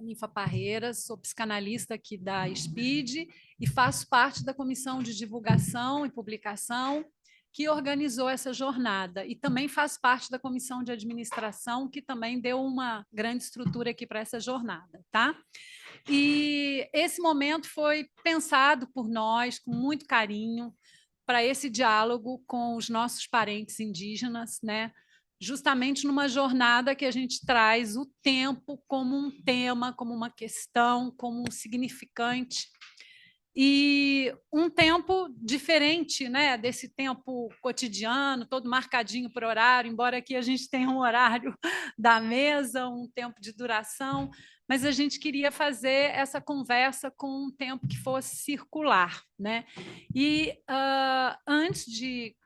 Ninfa Parreiras, sou psicanalista aqui da SPID e faço parte da comissão de divulgação e publicação que organizou essa jornada. E também faço parte da comissão de administração, que também deu uma grande estrutura aqui para essa jornada. Tá? E esse momento foi pensado por nós com muito carinho para esse diálogo com os nossos parentes indígenas, né? Justamente numa jornada que a gente traz o tempo como um tema, como uma questão, como um significante, e um tempo diferente, né, desse tempo cotidiano, todo marcadinho por horário, embora aqui a gente tenha um horário da mesa, um tempo de duração, mas a gente queria fazer essa conversa com um tempo que fosse circular, né? E antes de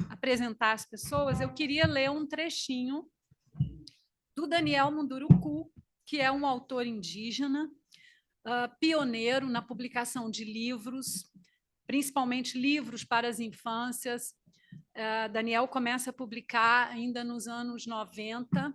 apresentar as pessoas, eu queria ler um trechinho do Daniel Munduruku, que é um autor indígena, pioneiro na publicação de livros, principalmente livros para as infâncias. Daniel começa a publicar ainda nos anos 90,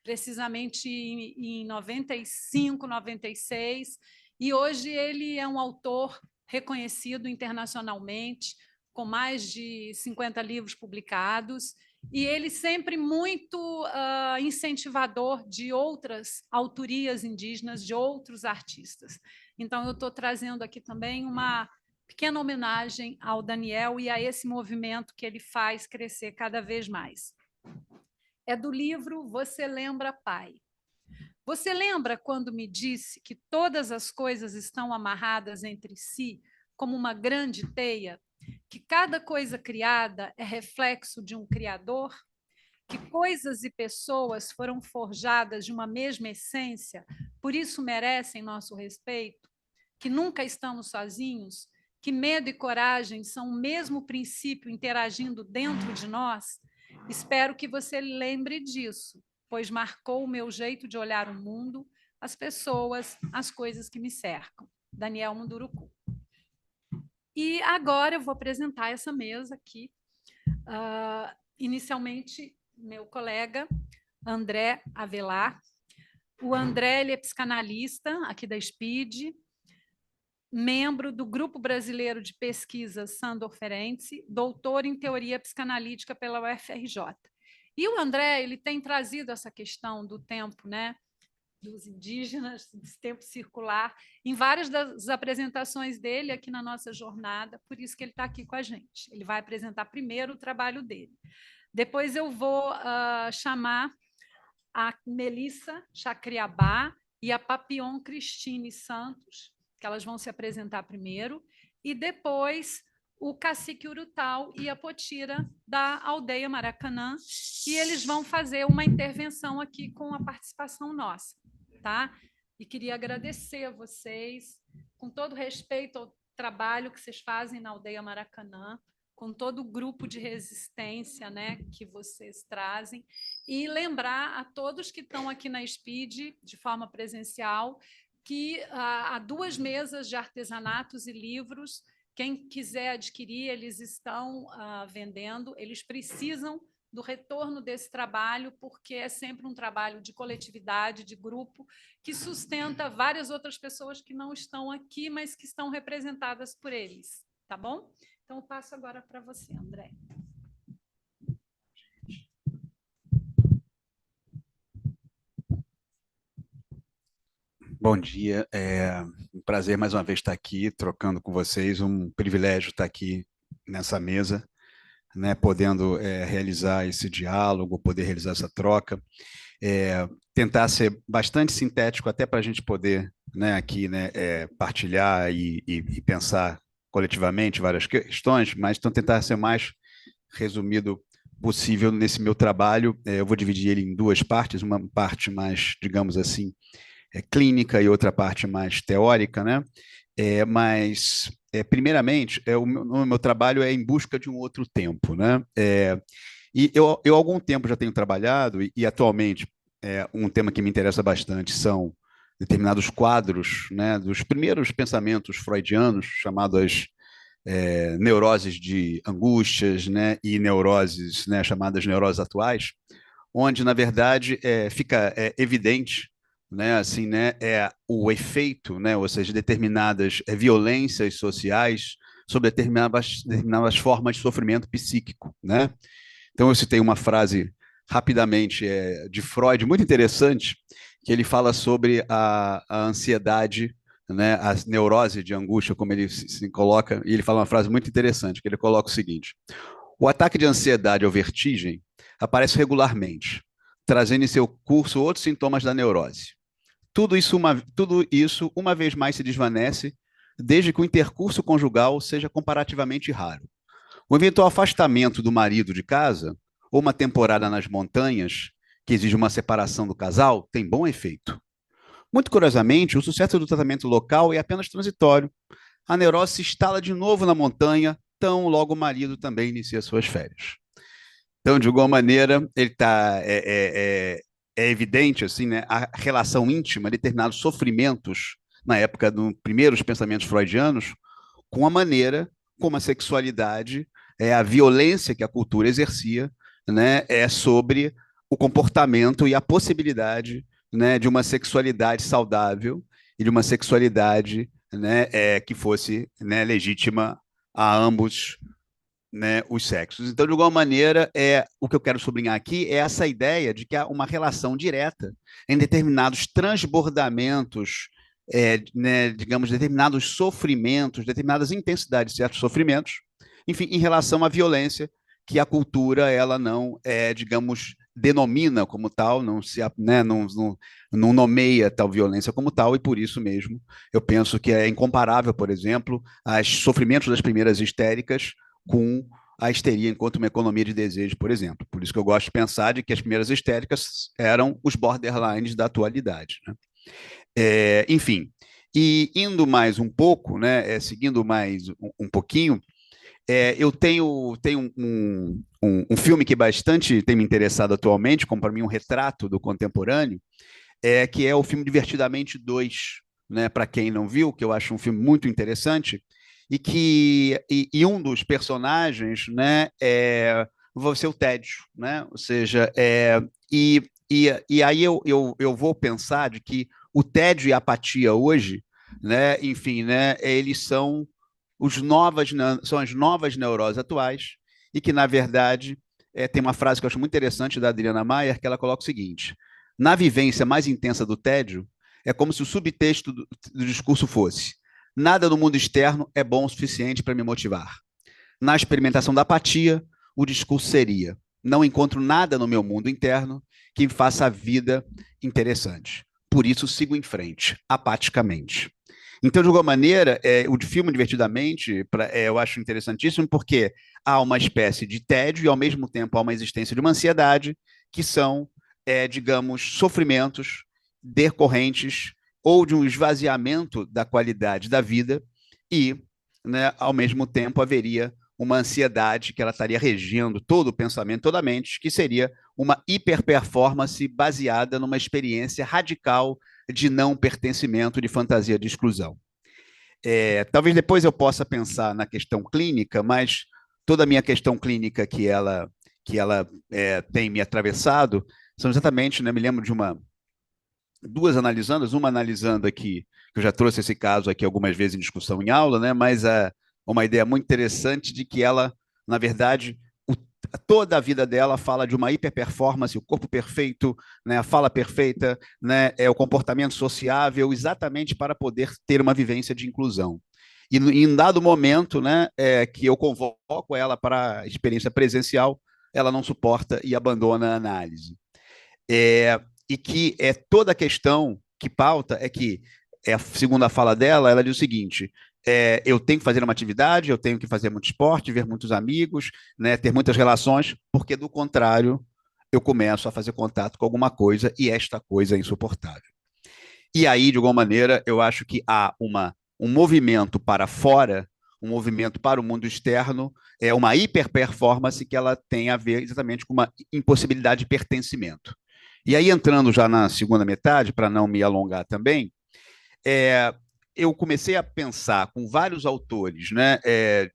precisamente em 95, 96, e hoje ele é um autor reconhecido internacionalmente, com mais de 50 livros publicados, e ele sempre muito incentivador de outras autorias indígenas, de outros artistas. Então, eu estou trazendo aqui também uma pequena homenagem ao Daniel e a esse movimento que ele faz crescer cada vez mais. É do livro Você Lembra, Pai? Você lembra quando me disse que todas as coisas estão amarradas entre si como uma grande teia? Que cada coisa criada é reflexo de um Criador? Que coisas e pessoas foram forjadas de uma mesma essência, por isso merecem nosso respeito? Que nunca estamos sozinhos? Que medo e coragem são o mesmo princípio interagindo dentro de nós? Espero que você lembre disso, pois marcou o meu jeito de olhar o mundo, as pessoas, as coisas que me cercam. Daniel Munduruku. E agora eu vou apresentar essa mesa aqui. Inicialmente, meu colega André Avelar. O André ele é psicanalista aqui da SPID, membro do Grupo Brasileiro de Pesquisa Sandor Ferenczi, doutor em Teoria Psicanalítica pela UFRJ. E o André ele tem trazido essa questão do tempo, né, dos indígenas, desse tempo circular, em várias das apresentações dele aqui na nossa jornada, por isso que ele está aqui com a gente. Ele vai apresentar primeiro o trabalho dele. Depois eu vou chamar a Melissa Chacriabá e a Papillon Cristine Santos, que elas vão se apresentar primeiro, e depois o Cacique Urutau e a Potira da aldeia Maracanã, e eles vão fazer uma intervenção aqui com a participação nossa. Tá? E queria agradecer a vocês, com todo respeito ao trabalho que vocês fazem na aldeia Maracanã, com todo o grupo de resistência, né, que vocês trazem, e lembrar a todos que estão aqui na SPID, de forma presencial, que há 2 mesas de artesanatos e livros. Quem quiser adquirir, eles estão vendendo, eles precisam do retorno desse trabalho, porque é sempre um trabalho de coletividade, de grupo, que sustenta várias outras pessoas que não estão aqui, mas que estão representadas por eles. Tá bom? Então, eu passo agora para você, André. Bom dia, é um prazer mais uma vez estar aqui, trocando com vocês, um privilégio estar aqui nessa mesa, né, podendo realizar esse diálogo, poder realizar essa troca, tentar ser bastante sintético até para a gente poder, né, aqui, né, partilhar e pensar coletivamente várias questões, mas então tentar ser mais resumido possível nesse meu trabalho. Eu vou dividir ele em 2 partes, uma parte mais, digamos assim, clínica e outra parte mais teórica, né? Primeiramente, o meu trabalho é em busca de um outro tempo, né? E eu há algum tempo já tenho trabalhado, e atualmente um tema que me interessa bastante são determinados quadros, né, dos primeiros pensamentos freudianos, chamadas neuroses de angústias, né, e neuroses, né, chamadas neuroses atuais, onde, na verdade, fica evidente, né, assim, né, é o efeito, né, ou seja, determinadas violências sociais sobre determinadas formas de sofrimento psíquico, né? Então eu citei uma frase rapidamente de Freud muito interessante, que ele fala sobre a ansiedade, né, a neurose de angústia, como ele se coloca, e ele fala uma frase muito interessante, que ele coloca o seguinte: o ataque de ansiedade ou vertigem aparece regularmente, trazendo em seu curso outros sintomas da neurose. Tudo isso, uma vez mais, se desvanece, desde que o intercurso conjugal seja comparativamente raro. O eventual afastamento do marido de casa, ou uma temporada nas montanhas, que exige uma separação do casal, tem bom efeito. Muito curiosamente, o sucesso do tratamento local é apenas transitório. A neurose se instala de novo na montanha, tão logo o marido também inicia suas férias. Então, de alguma maneira, ele tá, é evidente assim, né, a relação íntima, determinados sofrimentos, na época dos primeiros pensamentos freudianos, com a maneira como a sexualidade, a violência que a cultura exercia, né, sobre o comportamento e a possibilidade, né, de uma sexualidade saudável e de uma sexualidade, né, que fosse, né, legítima a ambos, né, os sexos. Então, de alguma maneira, o que eu quero sublinhar aqui é essa ideia de que há uma relação direta em determinados transbordamentos, né, digamos, determinados sofrimentos, determinadas intensidades de certos sofrimentos, enfim, em relação à violência que a cultura ela não, digamos, denomina como tal, não se, né, não nomeia tal violência como tal, e por isso mesmo eu penso que é incomparável, por exemplo, aos sofrimentos das primeiras histéricas com a histeria enquanto uma economia de desejo, por exemplo. Por isso que eu gosto de pensar de que as primeiras histéricas eram os borderlines da atualidade, né? Enfim, e indo mais um pouco, né, seguindo mais um pouquinho, tenho um filme que bastante tem me interessado atualmente, como para mim um retrato do contemporâneo, que é o filme Divertidamente 2, né, para quem não viu, que eu acho um filme muito interessante, e um dos personagens, né, vai ser o Tédio, né? Ou seja, e aí eu vou pensar de que o tédio e a apatia hoje, né, enfim, né, eles são as novas neuroses atuais, e que, na verdade, tem uma frase que eu acho muito interessante da Adriana Maier, que ela coloca o seguinte: na vivência mais intensa do tédio, é como se o subtexto do discurso fosse: nada no mundo externo é bom o suficiente para me motivar. Na experimentação da apatia, o discurso seria: não encontro nada no meu mundo interno que me faça a vida interessante. Por isso, sigo em frente, apaticamente. Então, de alguma maneira, o filme Divertidamente, eu acho interessantíssimo, porque há uma espécie de tédio e, ao mesmo tempo, há uma existência de uma ansiedade, que são, digamos, sofrimentos decorrentes ou de um esvaziamento da qualidade da vida, e, né, ao mesmo tempo, haveria uma ansiedade que ela estaria regendo todo o pensamento, toda a mente, que seria uma hiperperformance baseada numa experiência radical de não pertencimento, de fantasia de exclusão. Talvez depois eu possa pensar na questão clínica, mas toda a minha questão clínica que ela tem me atravessado são exatamente, né, me lembro de duas analisandas, uma analisando aqui, que eu já trouxe esse caso aqui algumas vezes em discussão em aula, né, mas uma ideia muito interessante de que ela, na verdade, toda a vida dela fala de uma hiperperformance, o corpo perfeito, né, a fala perfeita, né, o comportamento sociável, exatamente para poder ter uma vivência de inclusão. E em um dado momento, né, que eu convoco ela para a experiência presencial, ela não suporta e abandona a análise. E que toda a questão que pauta é que, segundo a fala dela, ela diz o seguinte: eu tenho que fazer uma atividade, eu tenho que fazer muito esporte, ver muitos amigos, né, ter muitas relações, porque do contrário eu começo a fazer contato com alguma coisa e esta coisa é insuportável. E aí, de alguma maneira, eu acho que há um movimento para fora, um movimento para o mundo externo, uma hiperperformance que ela tem a ver exatamente com uma impossibilidade de pertencimento. E aí, entrando já na segunda metade, para não me alongar também, eu comecei a pensar com vários autores, né,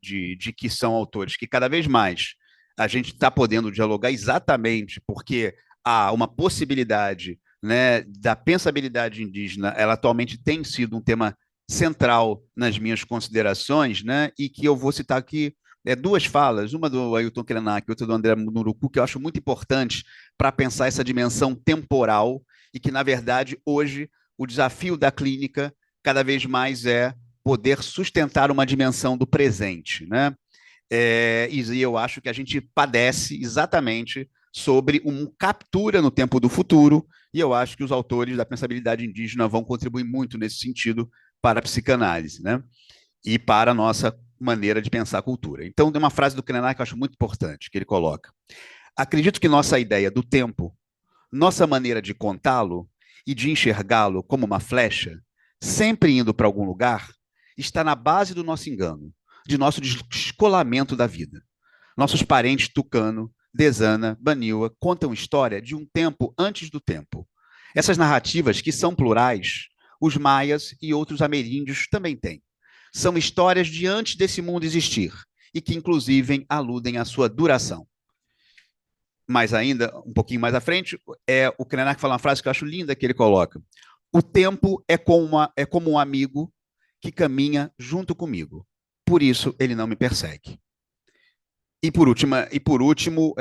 de que são autores que cada vez mais a gente está podendo dialogar exatamente porque há uma possibilidade né, da pensabilidade indígena, ela atualmente tem sido um tema central nas minhas considerações, né, e que eu vou citar aqui duas falas, uma do Ailton Krenak, outra do André Munduruku, que eu acho muito importante para pensar essa dimensão temporal e que, na verdade, hoje, o desafio da clínica cada vez mais é poder sustentar uma dimensão do presente, né? E eu acho que a gente padece exatamente sobre uma captura no tempo do futuro, e eu acho que os autores da pensabilidade indígena vão contribuir muito nesse sentido para a psicanálise, né? E para a nossa maneira de pensar a cultura. Então, tem uma frase do Krenak que eu acho muito importante, que ele coloca: acredito que nossa ideia do tempo, nossa maneira de contá-lo e de enxergá-lo como uma flecha, sempre indo para algum lugar, está na base do nosso engano, de nosso descolamento da vida. Nossos parentes Tucano, Desana, Baniwa contam história de um tempo antes do tempo. Essas narrativas, que são plurais, os maias e outros ameríndios também têm. São histórias de antes desse mundo existir e que, inclusive, aludem à sua duração. Mais ainda, um pouquinho mais à frente, o Krenak fala uma frase que eu acho linda que ele coloca: o tempo é como um amigo que caminha junto comigo. Por isso, ele não me persegue. E por último,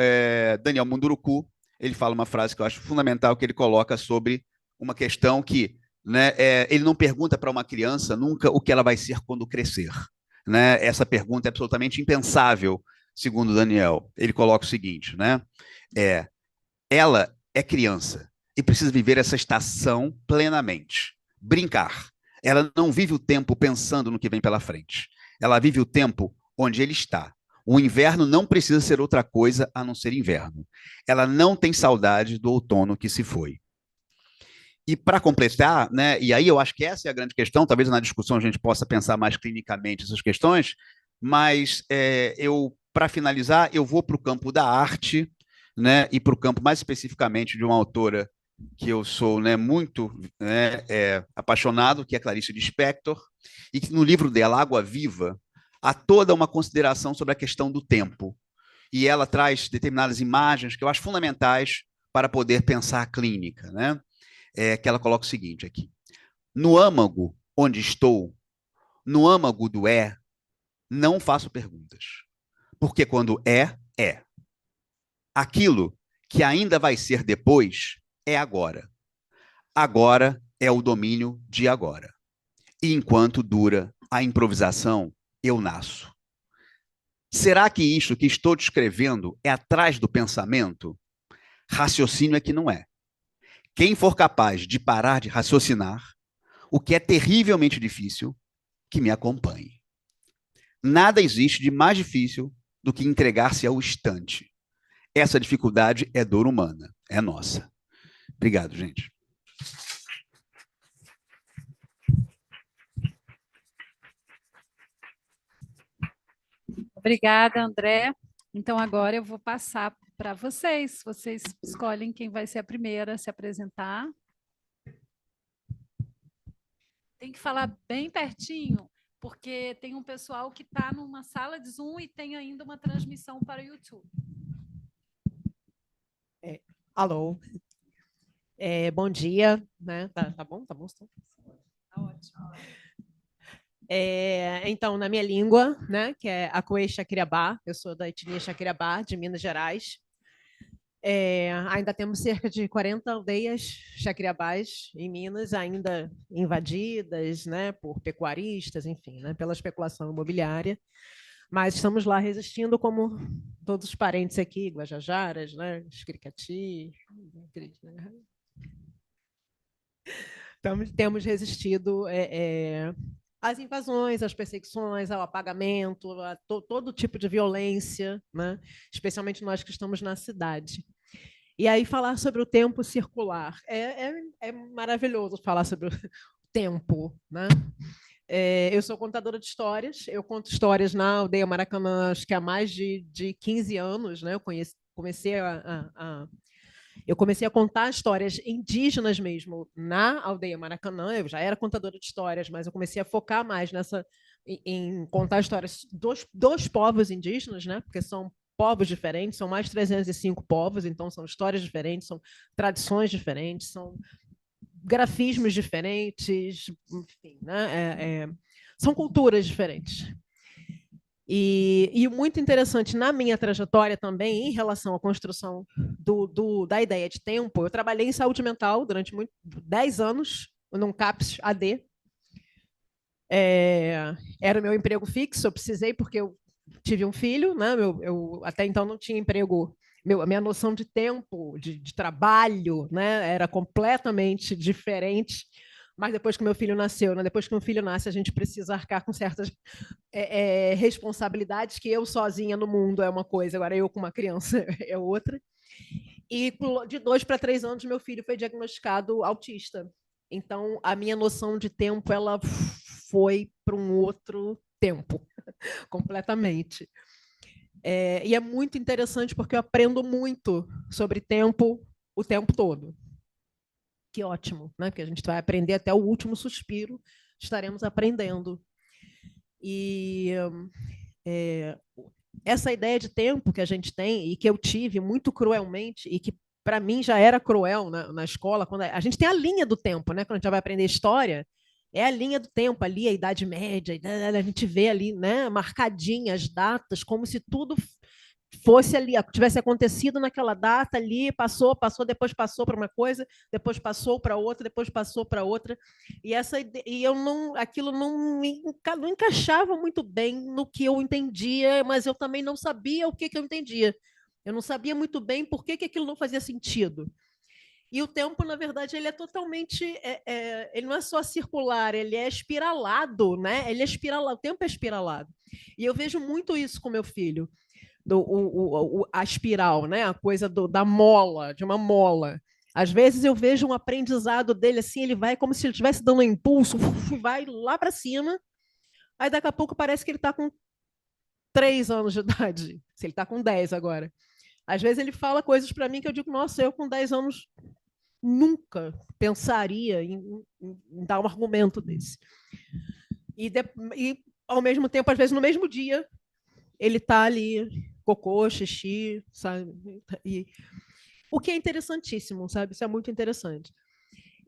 Daniel Munduruku, ele fala uma frase que eu acho fundamental, que ele coloca sobre uma questão que, né, ele não pergunta para uma criança nunca o que ela vai ser quando crescer. Né? Essa pergunta é absolutamente impensável, segundo Daniel. Ele coloca o seguinte, né? Ela é criança e precisa viver essa estação plenamente. Brincar. Ela não vive o tempo pensando no que vem pela frente. Ela vive o tempo onde ele está. O inverno não precisa ser outra coisa a não ser inverno. Ela não tem saudade do outono que se foi. E para completar, né, e aí eu acho que essa é a grande questão, talvez na discussão a gente possa pensar mais clinicamente essas questões, mas para finalizar, eu vou para o campo da arte, né, e para o campo mais especificamente de uma autora que eu sou, né, muito, né, apaixonado, que é Clarice Lispector, e que no livro dela, Água Viva, há toda uma consideração sobre a questão do tempo. E ela traz determinadas imagens que eu acho fundamentais para poder pensar a clínica, né? Que ela coloca o seguinte aqui: no âmago onde estou, no âmago do não faço perguntas, porque quando é. Aquilo que ainda vai ser depois é agora. Agora é o domínio de agora. E enquanto dura a improvisação, eu nasço. Será que isto que estou descrevendo é atrás do pensamento? Raciocínio é que não é. Quem for capaz de parar de raciocinar, o que é terrivelmente difícil, que me acompanhe. Nada existe de mais difícil do que entregar-se ao instante. Essa dificuldade é dor humana, é nossa. Obrigado, gente. Obrigada, André. Então, agora eu vou passar para vocês. Vocês escolhem quem vai ser a primeira a se apresentar. Tem que falar bem pertinho, porque tem um pessoal que está numa sala de Zoom e tem ainda uma transmissão para o YouTube. Alô. Bom dia. Né? Tá bom? Tá bom? Tá ótimo. Então, na minha língua, né, que é Acuê Xacriabá, eu sou da etnia Xacriabá, de Minas Gerais. Ainda temos cerca de 40 aldeias xacriabás em Minas, ainda invadidas, né, por pecuaristas, enfim, né, pela especulação imobiliária. Mas estamos lá resistindo, como todos os parentes aqui, Guajajaras, né, Escricati. Temos resistido às invasões, às perseguições, ao apagamento, a todo tipo de violência, né? Especialmente nós que estamos na cidade. E aí falar sobre o tempo circular. É maravilhoso falar sobre o tempo, né? Eu sou contadora de histórias, eu conto histórias na aldeia Maracanã, acho que há mais de 15 anos, né? Eu comecei a contar histórias indígenas mesmo na aldeia Maracanã. Eu já era contadora de histórias, mas eu comecei a focar mais em contar histórias dos povos indígenas, né? Porque são povos diferentes, são mais de 305 povos, então são histórias diferentes, são tradições diferentes, são grafismos diferentes, enfim, né? São culturas diferentes. E muito interessante na minha trajetória também, em relação à construção da ideia de tempo, eu trabalhei em saúde mental durante 10 anos, num CAPS AD. Era o meu emprego fixo, eu precisei porque eu tive um filho, né? Eu até então não tinha emprego. A minha noção de tempo, de trabalho, né, era completamente diferente. Mas depois que meu filho nasceu, né, depois que um filho nasce, a gente precisa arcar com certas responsabilidades que eu sozinha no mundo é uma coisa, agora eu com uma criança é outra. E de 2 para 3 anos, meu filho foi diagnosticado autista. Então, a minha noção de tempo ela foi para um outro tempo, completamente. E é muito interessante porque eu aprendo muito sobre tempo o tempo todo. Que ótimo, né? Porque a gente vai aprender até o último suspiro, estaremos aprendendo. E essa ideia de tempo que a gente tem e que eu tive muito cruelmente e que para mim já era cruel na escola, quando a gente tem a linha do tempo, né? Quando a gente vai aprender história, é a linha do tempo ali, a Idade Média, a gente vê ali, né, marcadinhas as datas, como se tudo fosse ali, tivesse acontecido naquela data ali, passou, depois passou para uma coisa, depois passou para outra, depois passou para outra, e eu não, aquilo não encaixava muito bem no que eu entendia, mas eu também não sabia o que eu entendia. Eu não sabia muito bem por que aquilo não fazia sentido. E o tempo, na verdade, ele é totalmente, ele não é só circular, ele é espiralado, né? Ele é espiralado, o tempo é espiralado. E eu vejo muito isso com meu filho. A espiral, né? A coisa da mola, de uma mola. Às vezes eu vejo um aprendizado dele assim, ele vai como se ele estivesse dando um impulso, vai lá para cima, aí daqui a pouco parece que ele está com 3 anos de idade, se ele está com 10 agora. Às vezes ele fala coisas para mim que eu digo, nossa, eu com 10 anos nunca pensaria em dar um argumento desse. E, ao mesmo tempo, às vezes no mesmo dia, ele está ali, cocô, xixi, sabe? O que é interessantíssimo, sabe? Isso é muito interessante.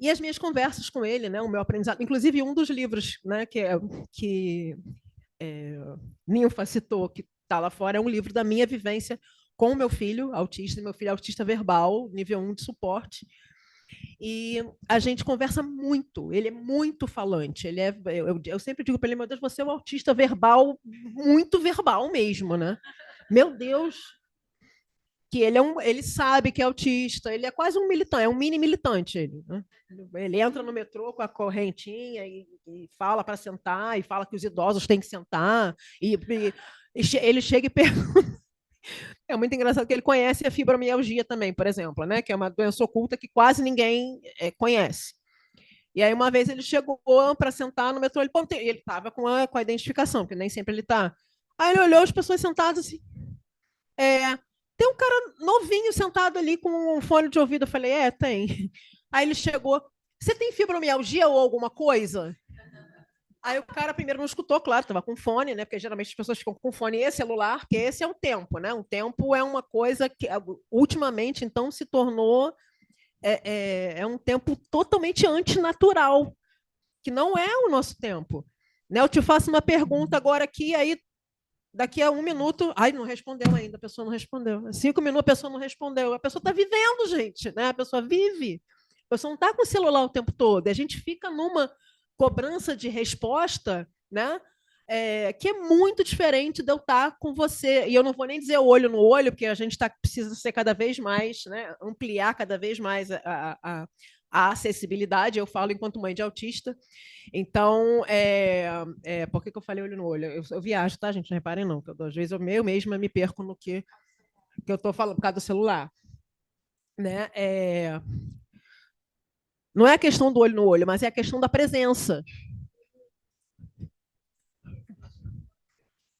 E as minhas conversas com ele, né, o meu aprendizado, inclusive um dos livros, né, que Ninfa citou, que está lá fora, é um livro da minha vivência com o meu filho autista verbal, nível 1 de suporte. E a gente conversa muito, ele é muito falante. Eu sempre digo para ele, meu Deus, você é um autista verbal, muito verbal mesmo, né? Meu Deus, que ele sabe que é autista, ele é quase um militante, é um mini militante. Ele entra no metrô com a correntinha e fala para sentar, e fala que os idosos têm que sentar, e ele chega e pergunta. É muito engraçado que ele conhece a fibromialgia também, por exemplo, né? Que é uma doença oculta que quase ninguém conhece. E aí, uma vez ele chegou para sentar no metrô, ele estava com a identificação, que nem sempre ele está. Aí ele olhou as pessoas sentadas assim. Tem um cara novinho sentado ali com um fone de ouvido. Eu falei, tem. Aí ele chegou, você tem fibromialgia ou alguma coisa? Aí o cara primeiro não escutou, claro, estava com fone, né? Porque geralmente as pessoas ficam com fone e celular, que esse é um tempo, né? Um tempo é uma coisa que ultimamente então se tornou um tempo totalmente antinatural, que não é o nosso tempo. Né? Eu te faço uma pergunta agora aqui, aí daqui a 1 minuto, não respondeu ainda, a pessoa não respondeu. 5 minutos a pessoa não respondeu. A pessoa está vivendo, gente, né? A pessoa vive. A pessoa não está com o celular o tempo todo. A gente fica numa cobrança de resposta, né? Que é muito diferente de eu estar com você. E eu não vou nem dizer olho no olho, porque a gente precisa ser cada vez mais, né? Ampliar cada vez mais a acessibilidade. Eu falo enquanto mãe de autista. Então, por que eu falei olho no olho? Eu viajo, tá, gente? Não reparem, não. Que às vezes eu mesma me perco no que eu estou falando por causa do celular. Né? Não é a questão do olho no olho, mas é a questão da presença.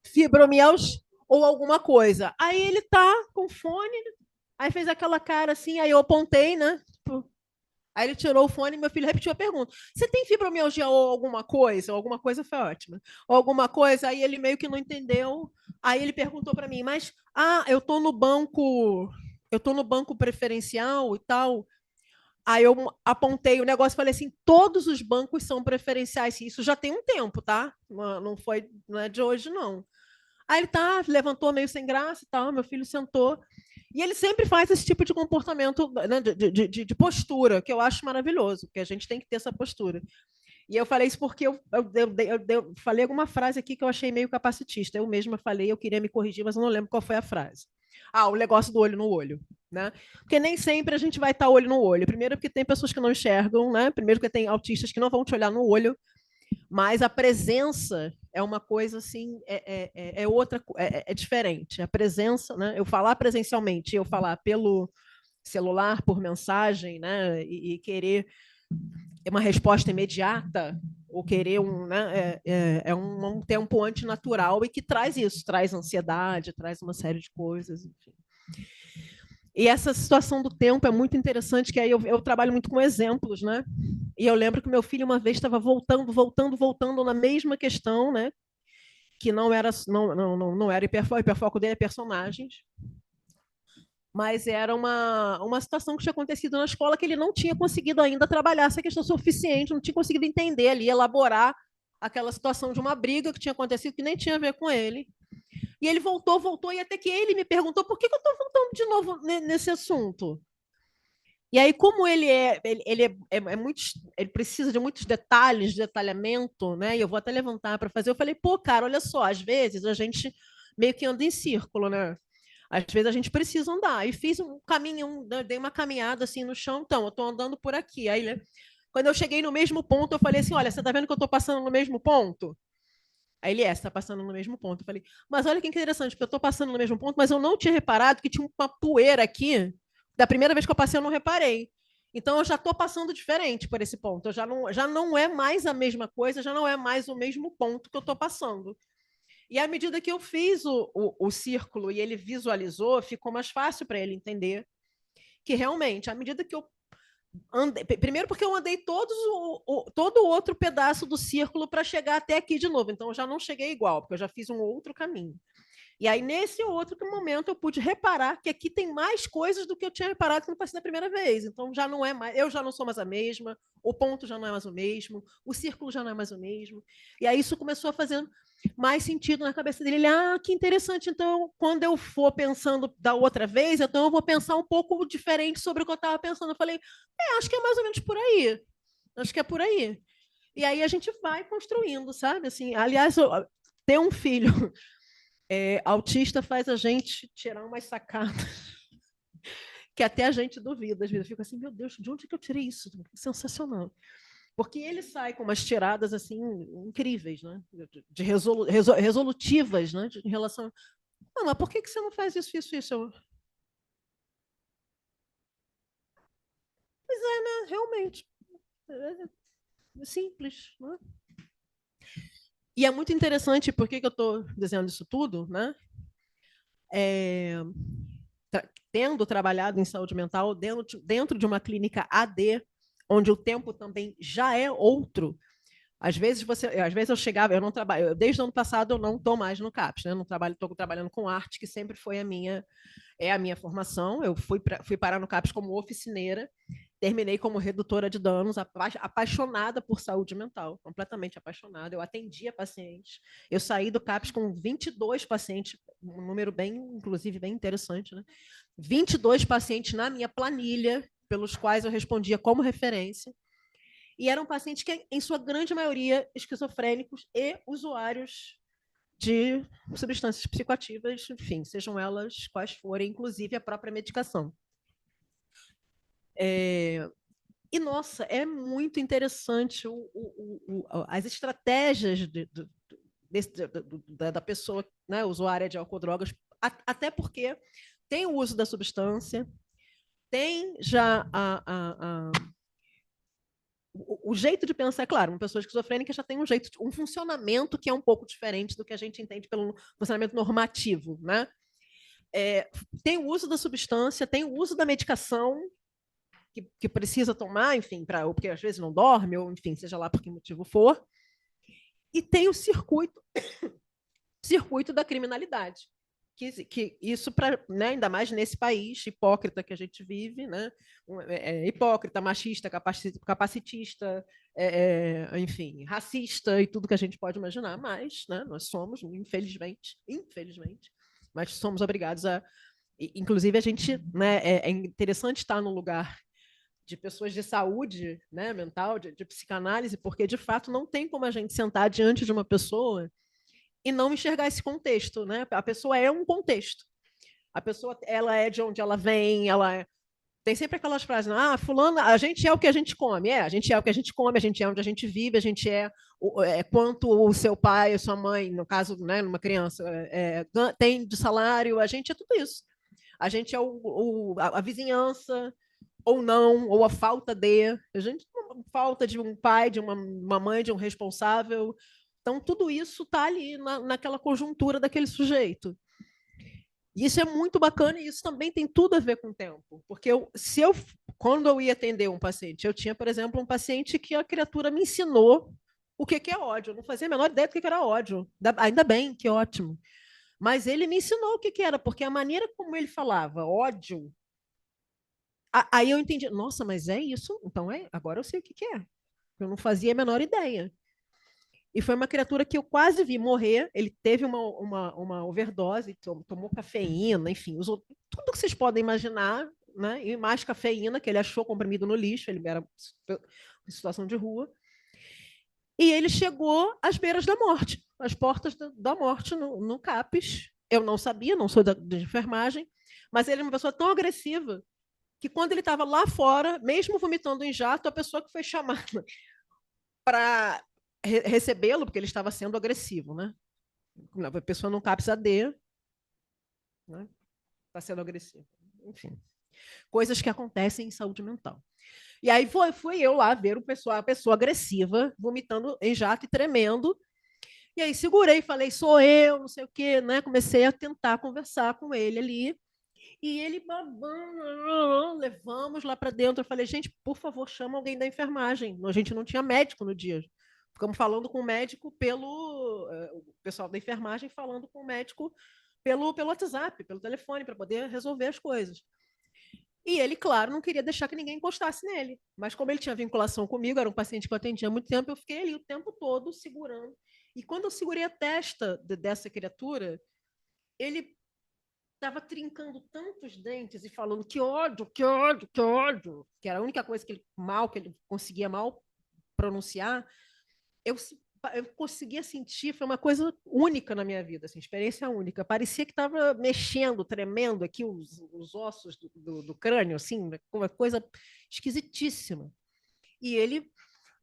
Fibromialgia ou alguma coisa. Aí ele tá com fone, aí fez aquela cara assim, aí eu apontei, né? Aí ele tirou o fone e meu filho repetiu a pergunta. Você tem fibromialgia ou alguma coisa? Ou alguma coisa foi ótima. Ou alguma coisa, aí ele meio que não entendeu. Aí ele perguntou para mim, mas eu tô no banco preferencial e tal. Aí eu apontei o negócio e falei assim: todos os bancos são preferenciais. Isso já tem um tempo, tá? Não é de hoje, não. Aí ele levantou meio sem graça e tal, meu filho sentou. E ele sempre faz esse tipo de comportamento, né, de postura, que eu acho maravilhoso, porque a gente tem que ter essa postura. E eu falei isso porque eu falei alguma frase aqui que eu achei meio capacitista. Eu mesma falei, eu queria me corrigir, mas eu não lembro qual foi a frase. O negócio do olho no olho. Né? Porque nem sempre a gente vai estar olho no olho. Primeiro porque tem pessoas que não enxergam, né? Primeiro porque tem autistas que não vão te olhar no olho, mas a presença é uma coisa assim, outra, é diferente. A presença, né? Eu falar presencialmente, eu falar pelo celular, por mensagem, né? E querer uma resposta imediata, ou querer um tempo antinatural e que traz isso, traz ansiedade, traz uma série de coisas, enfim. E essa situação do tempo é muito interessante, que aí eu trabalho muito com exemplos, né? E eu lembro que meu filho uma vez estava voltando na mesma questão, né? Que não era hiperfoco, o hiperfoco dele é personagens, mas era uma situação que tinha acontecido na escola que ele não tinha conseguido ainda trabalhar essa questão suficiente, não tinha conseguido entender ali, elaborar aquela situação de uma briga que tinha acontecido que nem tinha a ver com ele. E ele voltou, e até que ele me perguntou por que eu estou voltando de novo nesse assunto. E aí, como ele precisa de muitos detalhes, de detalhamento, né? E eu vou até levantar para fazer. Eu falei, pô, cara, olha só, às vezes a gente meio que anda em círculo, né? Às vezes a gente precisa andar. E fiz um caminho, dei uma caminhada assim no chão, então, eu estou andando por aqui. Aí, quando eu cheguei no mesmo ponto, eu falei assim: olha, você está vendo que eu estou passando no mesmo ponto? Aí ele você está passando no mesmo ponto. Eu falei, mas olha que interessante, porque eu estou passando no mesmo ponto, mas eu não tinha reparado que tinha uma poeira aqui. Da primeira vez que eu passei, eu não reparei. Então, eu já estou passando diferente por esse ponto. Eu já não é mais a mesma coisa, já não é mais o mesmo ponto que eu estou passando. E à medida que eu fiz o círculo e ele visualizou, ficou mais fácil para ele entender que realmente, à medida que eu andei, primeiro porque eu andei todo o outro pedaço do círculo para chegar até aqui de novo, então eu já não cheguei igual, porque eu já fiz um outro caminho. E aí, nesse outro momento, eu pude reparar que aqui tem mais coisas do que eu tinha reparado quando passei da primeira vez. Então, já não é mais, eu já não sou mais a mesma, o ponto já não é mais o mesmo, o círculo já não é mais o mesmo. E aí, isso começou a fazer mais sentido na cabeça dele. Ele, que interessante. Então, quando eu for pensando da outra vez, então eu vou pensar um pouco diferente sobre o que eu estava pensando. Eu falei, acho que é mais ou menos por aí. Acho que é por aí. E aí a gente vai construindo, sabe? Assim, aliás, ter um filho autista faz a gente tirar umas sacadas que até a gente duvida. Às vezes eu fico assim, meu Deus, de onde que eu tirei isso? Sensacional. Porque ele sai com umas tiradas assim incríveis, né? Resolutivas, né? Em relação. Não, mas por que você não faz isso? Pois é, né? Realmente. É simples, né? E é muito interessante, por que eu estou dizendo isso tudo, né? Tendo trabalhado em saúde mental dentro de uma clínica AD, onde o tempo também já é outro. Às vezes eu chegava, eu não trabalho, desde o ano passado eu não estou mais no CAPS, né? Estou trabalhando com arte, que sempre foi a minha formação. Eu fui parar no CAPS como oficineira, terminei como redutora de danos, apaixonada por saúde mental, completamente apaixonada. Eu atendia pacientes. Eu saí do CAPS com 22 pacientes, um número inclusive, bem interessante, né? 22 pacientes na minha planilha, pelos quais eu respondia como referência. E eram pacientes que, em sua grande maioria, esquizofrênicos e usuários de substâncias psicoativas, enfim, sejam elas quais forem, inclusive a própria medicação. E, nossa, é muito interessante as estratégias da pessoa, né, usuária de álcool ou drogas, até porque tem o uso da substância, tem já o jeito de pensar, é claro, uma pessoa esquizofrênica já tem um funcionamento que é um pouco diferente do que a gente entende pelo funcionamento normativo, né? Tem o uso da substância, tem o uso da medicação, que precisa tomar, enfim, porque às vezes não dorme, ou enfim, seja lá por que motivo for. E tem o circuito da criminalidade. Que isso, né, ainda mais nesse país hipócrita que a gente vive, né, hipócrita, machista, capacitista, enfim, racista e tudo que a gente pode imaginar, mas, né, nós somos, infelizmente, mas somos obrigados a... Inclusive, a gente, né, é interessante estar no lugar de pessoas de saúde, né, mental, de psicanálise, porque, de fato, não tem como a gente sentar diante de uma pessoa e não enxergar esse contexto, né? A pessoa é um contexto. A pessoa, ela é de onde ela vem, tem sempre aquelas frases, fulana, a gente é o que a gente come. A gente é o que a gente come, a gente é onde a gente vive, a gente quanto o seu pai, a sua mãe, no caso, né, numa criança, tem de salário, a gente é tudo isso. A gente é a vizinhança, ou não, ou a falta falta de um pai, de uma mãe, de um responsável. Então, tudo isso está ali naquela conjuntura daquele sujeito. E isso é muito bacana, e isso também tem tudo a ver com o tempo. Porque quando eu ia atender um paciente, eu tinha, por exemplo, um paciente que a criatura me ensinou o que é ódio. Eu não fazia a menor ideia do que era ódio. Ainda bem, que ótimo. Mas ele me ensinou o que era, porque a maneira como ele falava ódio, aí eu entendi, nossa, mas é isso? Então, agora eu sei o que é. Eu não fazia a menor ideia. E foi uma criatura que eu quase vi morrer. Ele teve uma overdose, tomou cafeína, enfim, usou tudo que vocês podem imaginar, né? E mais cafeína, que ele achou comprimido no lixo, ele era em situação de rua. E ele chegou às beiras da morte, às portas da morte no CAPES. Eu não sabia, não sou de enfermagem, mas ele é uma pessoa tão agressiva que quando ele estava lá fora, mesmo vomitando em jato, a pessoa que foi chamada para recebê-lo, porque ele estava sendo agressivo, né? A pessoa não CAPS AD, né? Está sendo agressivo. Enfim, coisas que acontecem em saúde mental. E aí fui eu lá ver a pessoa agressiva, vomitando em jato e tremendo. E aí segurei, falei, sou eu, não sei o quê, né? Comecei a tentar conversar com ele ali. E ele babando, levamos lá para dentro. Eu falei, gente, por favor, chama alguém da enfermagem. A gente não tinha médico no dia. Ficamos falando com o médico o pessoal da enfermagem falando com o médico pelo WhatsApp, pelo telefone, para poder resolver as coisas. E ele, claro, não queria deixar que ninguém encostasse nele. Mas como ele tinha vinculação comigo, era um paciente que eu atendia há muito tempo, eu fiquei ali o tempo todo segurando. E quando eu segurei a testa dessa criatura, ele estava trincando tantos dentes e falando que ódio, que ódio, que ódio, que era a única coisa que ele conseguia mal pronunciar. Eu conseguia sentir, foi uma coisa única na minha vida, assim, experiência única. Parecia que estava mexendo, tremendo aqui os ossos do crânio, assim, uma coisa esquisitíssima. E ele,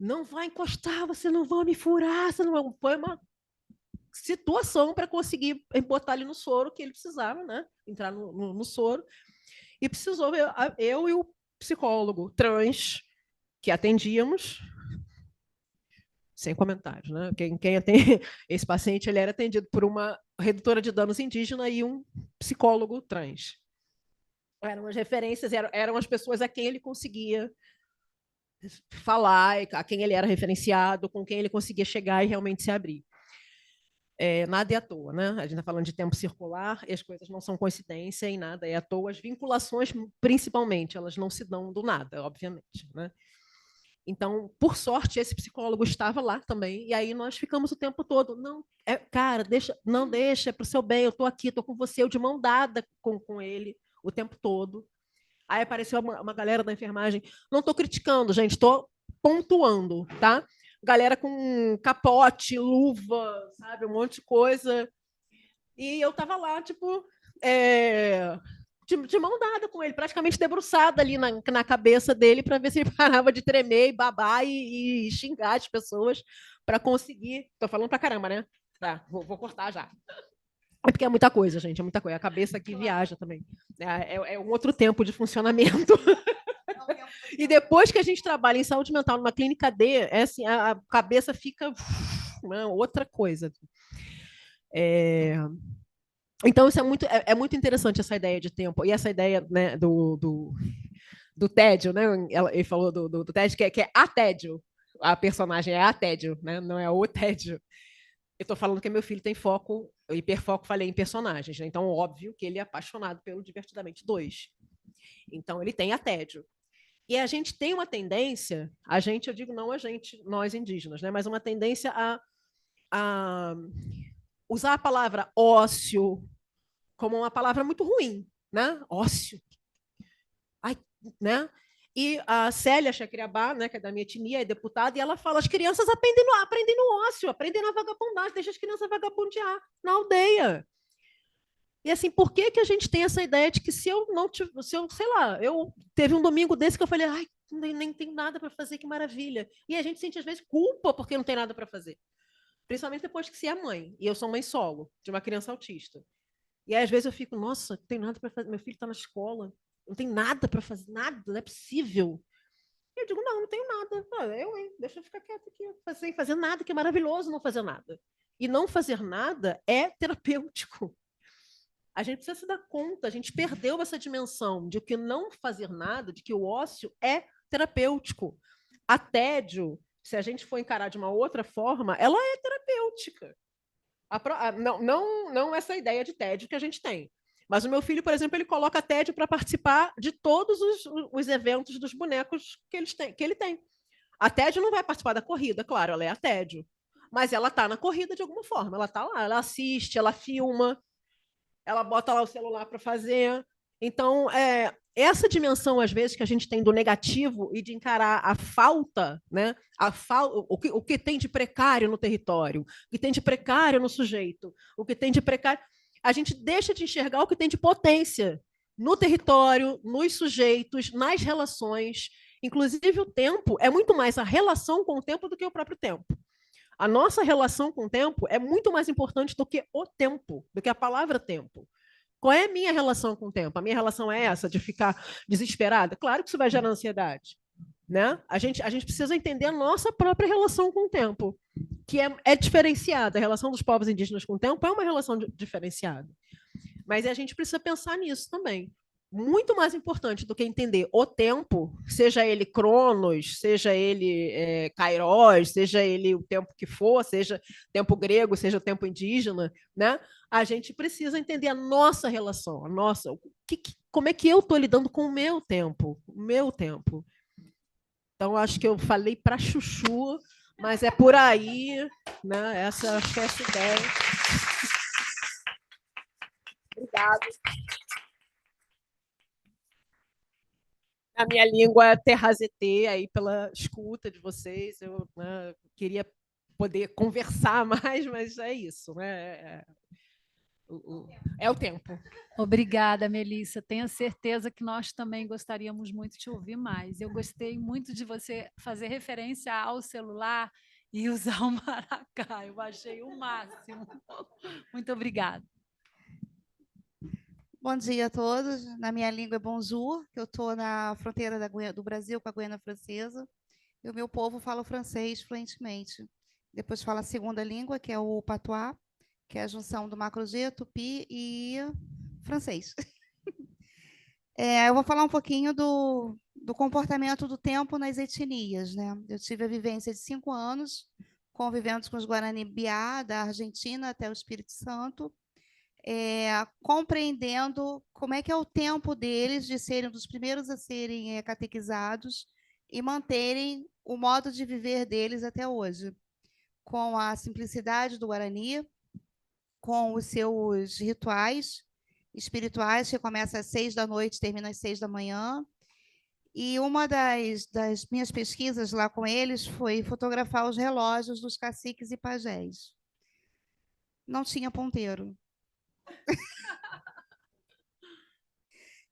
não vai encostar, você não vai me furar, você não vai... Foi uma situação para conseguir botar ele no soro que ele precisava, né? Entrar no soro. E precisou eu e o psicólogo trans que atendíamos, sem comentários, né? Quem atende, esse paciente ele era atendido por uma redutora de danos indígena e um psicólogo trans. Eram as referências, eram as pessoas a quem ele conseguia falar, a quem ele era referenciado, com quem ele conseguia chegar e realmente se abrir. Nada é à toa, né? A gente está falando de tempo circular e as coisas não são coincidência e nada é à toa. As vinculações, principalmente, elas não se dão do nada, obviamente, né? Então, por sorte, esse psicólogo estava lá também, e aí nós ficamos o tempo todo, não, cara, não deixa, é para o seu bem, eu estou aqui, estou com você, eu de mão dada com ele o tempo todo. Aí apareceu uma galera da enfermagem, não estou criticando, gente, estou pontuando, tá? Galera com capote, luva, sabe, um monte de coisa. E eu estava lá, tipo, de mão dada com ele, praticamente debruçada ali na cabeça dele para ver se ele parava de tremer e babar e xingar as pessoas para conseguir. Estou falando para caramba, né? Tá, vou cortar já. É porque é muita coisa, gente, é muita coisa. A cabeça aqui viaja também. É um outro tempo de funcionamento. E depois que a gente trabalha em saúde mental numa clínica D, assim, a cabeça fica outra coisa. Então, isso é muito interessante, essa ideia de tempo. E essa ideia, né, do tédio, né? Ele falou do tédio, que é a tédio. A personagem é a tédio, né? Não é o tédio. Eu estou falando que meu filho tem foco, hiperfoco, falei em personagens, né? Então, óbvio que ele é apaixonado pelo Divertidamente 2. Então, ele tem a tédio. E a gente tem uma tendência, eu digo não a gente, nós indígenas, né? Mas uma tendência a usar a palavra ócio como uma palavra muito ruim, né? Ócio. Ai, né? E a Célia Chacriabá, né, que é da minha etnia, é deputada, e ela fala: as crianças aprendem no ócio, aprendem na vagabundagem, deixa as crianças vagabundear na aldeia. E assim, por que que a gente tem essa ideia de que se eu não sei lá, eu teve um domingo desse que eu falei, ai, nem tem nada para fazer, que maravilha. E a gente sente às vezes culpa porque não tem nada para fazer. Principalmente depois que se é mãe, e eu sou mãe solo de uma criança autista. E aí, às vezes eu fico, nossa, não tem nada para fazer, meu filho está na escola, não tem nada para fazer, nada, não é possível. E eu digo, não tenho nada. Deixa eu ficar quieto aqui, sem fazer nada, que é maravilhoso não fazer nada. E não fazer nada é terapêutico. A gente precisa se dar conta, a gente perdeu essa dimensão de que não fazer nada, de que o ócio é terapêutico. A tédio, se a gente for encarar de uma outra forma, ela é terapêutica. Não essa ideia de tédio que a gente tem. Mas o meu filho, por exemplo, ele coloca tédio para participar de todos os eventos dos bonecos que ele tem. A tédio não vai participar da corrida, claro, ela é a tédio. Mas ela está na corrida de alguma forma. Ela está lá, ela assiste, ela filma, ela bota lá o celular para fazer. Então, essa dimensão, às vezes, que a gente tem do negativo e de encarar a falta, né? O que tem de precário no território, o que tem de precário no sujeito, o que tem de precário. A gente deixa de enxergar o que tem de potência no território, nos sujeitos, nas relações. Inclusive, o tempo é muito mais a relação com o tempo do que o próprio tempo. A nossa relação com o tempo é muito mais importante do que o tempo, do que a palavra tempo. Qual é a minha relação com o tempo? A minha relação é essa, de ficar desesperada? Claro que isso vai gerar ansiedade. Né? A gente precisa entender a nossa própria relação com o tempo, que é diferenciada. A relação dos povos indígenas com o tempo é uma relação diferenciada. Mas a gente precisa pensar nisso também. Muito mais importante do que entender o tempo, seja ele Cronos, seja ele Kairos, seja ele o tempo que for, seja tempo grego, seja o tempo indígena, né? A gente precisa entender a nossa relação, como é que eu estou lidando com o meu tempo, Então, acho que eu falei para chuchu, mas é por aí, né? Acho que é essa ideia. Obrigada. A minha língua é terrazete, aí pela escuta de vocês, eu queria poder conversar mais, mas é isso, né? É o tempo. Obrigada, Melissa. Tenho certeza que nós também gostaríamos muito de te ouvir mais. Eu gostei muito de você fazer referência ao celular e usar o maracá. Eu achei o máximo. Muito obrigada. Bom dia a todos. Na minha língua é bonjour, que eu estou na fronteira do Brasil com a Guiana Francesa, e o meu povo fala o francês fluentemente. Depois fala a segunda língua, que é o patois, que é a junção do macro-G, tupi e francês. Eu vou falar um pouquinho do comportamento do tempo nas etnias, né? Eu tive a vivência de 5 anos, convivendo com os Guarani-Biá, da Argentina até o Espírito Santo, compreendendo como é que é o tempo deles de serem dos primeiros a serem catequizados e manterem o modo de viver deles até hoje, com a simplicidade do Guarani, com os seus rituais espirituais, que começa às 6 da noite e termina às 6 da manhã. E uma das minhas pesquisas lá com eles foi fotografar os relógios dos caciques e pajés. Não tinha ponteiro.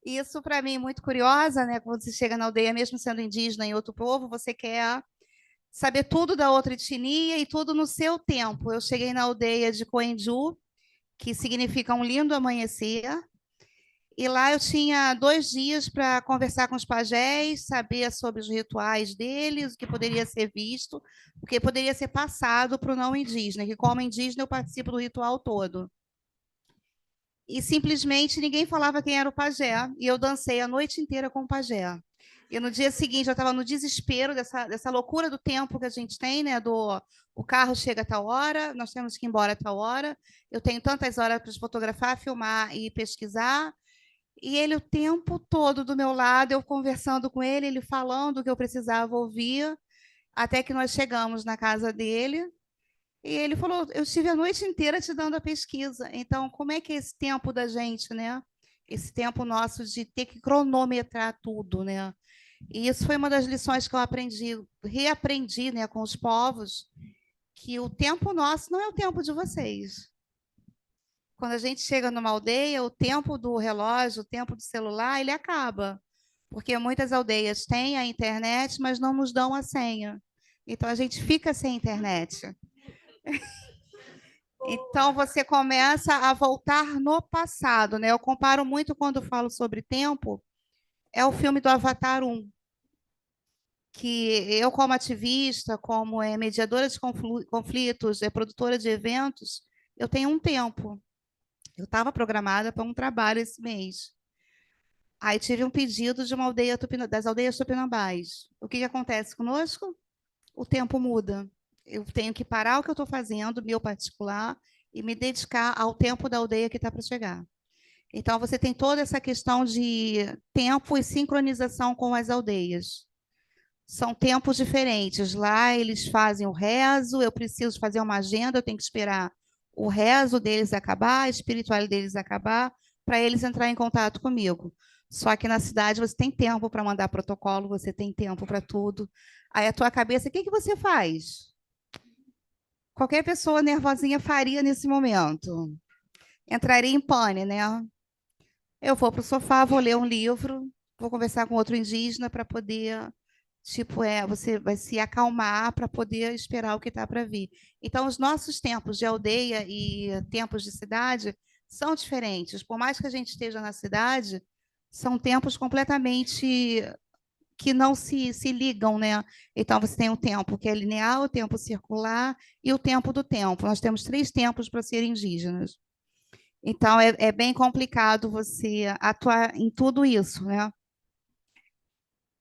Isso, para mim, é muito curiosa, né? Quando você chega na aldeia, mesmo sendo indígena em outro povo, você quer saber tudo da outra etnia e tudo no seu tempo. Eu cheguei na aldeia de Coenju, que significa um lindo amanhecer, e lá eu tinha 2 dias para conversar com os pajés, saber sobre os rituais deles, o que poderia ser visto, o que poderia ser passado para o não indígena, que como indígena eu participo do ritual todo. E simplesmente ninguém falava quem era o pajé, e eu dancei a noite inteira com o pajé. E no dia seguinte eu estava no desespero dessa loucura do tempo que a gente tem, né? O carro chega a tal hora, nós temos que ir embora a tal hora, eu tenho tantas horas para fotografar, filmar e pesquisar. E ele o tempo todo do meu lado, eu conversando com ele, ele falando o que eu precisava ouvir, até que nós chegamos na casa dele. E ele falou: eu estive a noite inteira te dando a pesquisa. Então, como é que é esse tempo da gente, né? Esse tempo nosso de ter que cronometrar tudo, né? E isso foi uma das lições que eu aprendi, reaprendi, né, com os povos, que o tempo nosso não é o tempo de vocês. Quando a gente chega numa aldeia, o tempo do relógio, o tempo do celular, ele acaba. Porque muitas aldeias têm a internet, mas não nos dão a senha. Então, a gente fica sem internet. Então, você começa a voltar no passado, né? Eu comparo muito quando falo sobre tempo, é o filme do Avatar 1, que eu, como ativista, como mediadora de conflitos, produtora de eventos, eu tenho um tempo. Eu estava programada para um trabalho esse mês. Aí tive um pedido de uma aldeia das aldeias tupinambás. O que acontece conosco? O tempo muda. Eu tenho que parar o que eu estou fazendo, meu particular, e me dedicar ao tempo da aldeia que está para chegar. Então, você tem toda essa questão de tempo e sincronização com as aldeias. São tempos diferentes. Lá, eles fazem o rezo, eu preciso fazer uma agenda, eu tenho que esperar o rezo deles acabar, a espiritualidade deles acabar, para eles entrarem em contato comigo. Só que na cidade você tem tempo para mandar protocolo, você tem tempo para tudo. Aí a tua cabeça, o que você faz? Qualquer pessoa nervosinha faria nesse momento. Entraria em pane, né? Eu vou para o sofá, vou ler um livro, vou conversar com outro indígena para poder, você vai se acalmar para poder esperar o que está para vir. Então, os nossos tempos de aldeia e tempos de cidade são diferentes. Por mais que a gente esteja na cidade, são tempos completamente que não se ligam, né? Então, você tem o tempo que é linear, o tempo circular e o tempo do tempo. Nós temos 3 tempos para ser indígenas. Então, é bem complicado você atuar em tudo isso, né?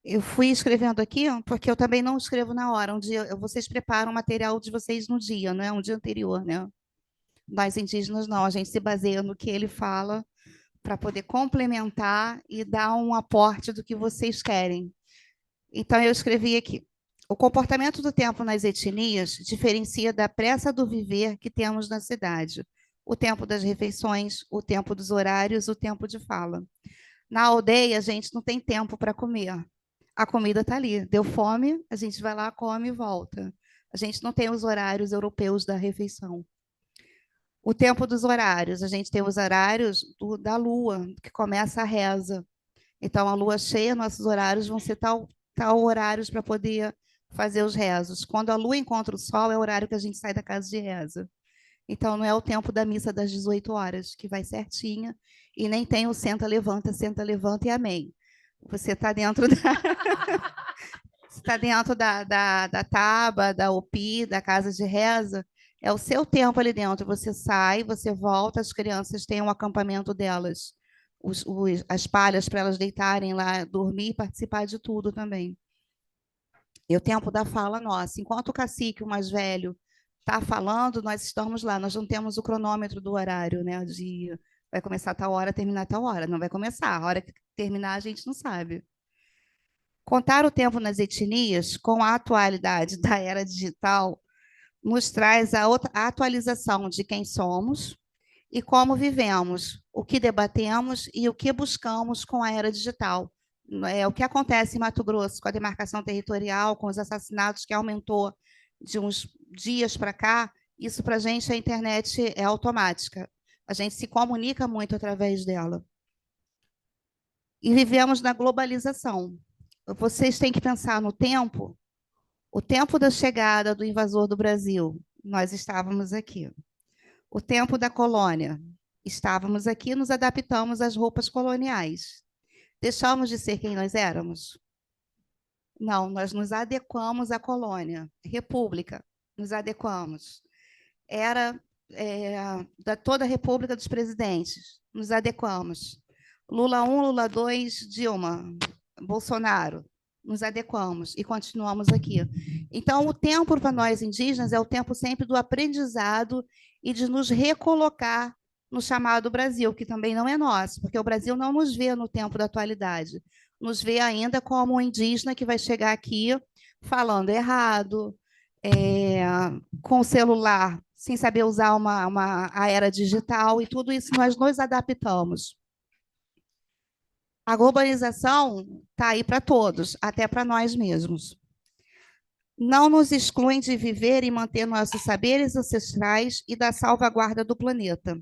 Eu fui escrevendo aqui, porque eu também não escrevo na hora. Um dia, vocês preparam o material de vocês no dia, né? Um dia anterior, né? Nós indígenas, não. A gente se baseia no que ele fala para poder complementar e dar um aporte do que vocês querem. Então, eu escrevi aqui. O comportamento do tempo nas etnias diferencia da pressa do viver que temos na cidade. O tempo das refeições, o tempo dos horários, o tempo de fala. Na aldeia, a gente não tem tempo para comer. A comida está ali. Deu fome, a gente vai lá, come e volta. A gente não tem os horários europeus da refeição. O tempo dos horários, a gente tem os horários da lua, que começa a reza. Então, a lua cheia, nossos horários vão ser tal horários para poder fazer os rezos. Quando a lua encontra o sol, é o horário que a gente sai da casa de reza. Então, não é o tempo da missa das 18 horas, que vai certinha, e nem tem o senta, levanta e amém. Você está dentro da taba, da OPI, da casa de reza, é o seu tempo ali dentro. Você sai, você volta, as crianças têm um acampamento delas, as palhas para elas deitarem lá, dormir e participar de tudo também. E o tempo da fala nossa. Enquanto o cacique, o mais velho, está falando, nós estamos lá, nós não temos o cronômetro do horário, né? Vai começar tal hora, terminar tal hora. Não vai começar, a hora que terminar a gente não sabe. Contar o tempo nas etnias com a atualidade da era digital nos traz a atualização de quem somos e como vivemos, o que debatemos e o que buscamos com a era digital. O que acontece em Mato Grosso com a demarcação territorial, com os assassinatos que aumentou de uns dias para cá, isso para a gente, a internet é automática. A gente se comunica muito através dela. E vivemos na globalização. Vocês têm que pensar no tempo. O tempo da chegada do invasor do Brasil, nós estávamos aqui. O tempo da colônia, estávamos aqui, nos adaptamos às roupas coloniais. Deixamos de ser quem nós éramos? Não, nós nos adequamos à colônia. República, nos adequamos. Era da toda a República dos Presidentes, nos adequamos. Lula 1, Lula 2, Dilma, Bolsonaro, nos adequamos e continuamos aqui. Então, o tempo para nós indígenas é o tempo sempre do aprendizado e de nos recolocar no chamado Brasil, que também não é nosso, porque o Brasil não nos vê no tempo da atualidade, nos vê ainda como um indígena que vai chegar aqui falando errado, com o celular, sem saber usar a era digital, e tudo isso nós nos adaptamos. A globalização está aí para todos, até para nós mesmos. Não nos excluem de viver e manter nossos saberes ancestrais e da salvaguarda do planeta.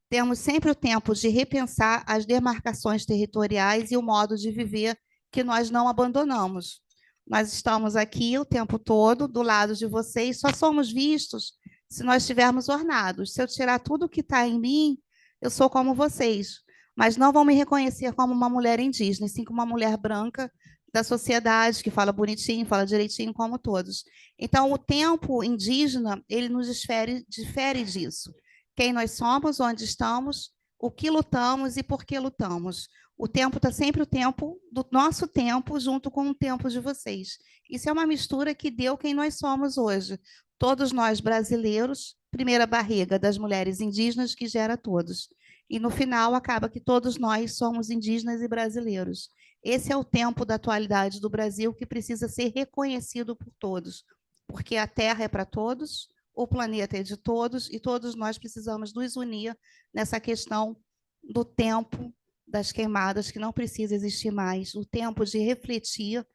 Temos sempre o tempo de repensar as demarcações territoriais e o modo de viver que nós não abandonamos. Nós estamos aqui o tempo todo, do lado de vocês, só somos vistos se nós estivermos ornados. Se eu tirar tudo que está em mim, eu sou como vocês, mas não vão me reconhecer como uma mulher indígena, sim como uma mulher branca da sociedade, que fala bonitinho, fala direitinho, como todos. Então, o tempo indígena, ele nos difere disso. Quem nós somos, onde estamos, o que lutamos e por que lutamos. O tempo está sempre o tempo do nosso tempo junto com o tempo de vocês. Isso é uma mistura que deu quem nós somos hoje. Todos nós brasileiros, primeira barriga das mulheres indígenas que gera todos. E no final acaba que todos nós somos indígenas e brasileiros. Esse é o tempo da atualidade do Brasil que precisa ser reconhecido por todos, porque a Terra é para todos, o planeta é de todos e todos nós precisamos nos unir nessa questão do tempo das queimadas, que não precisa existir mais, o tempo de refletir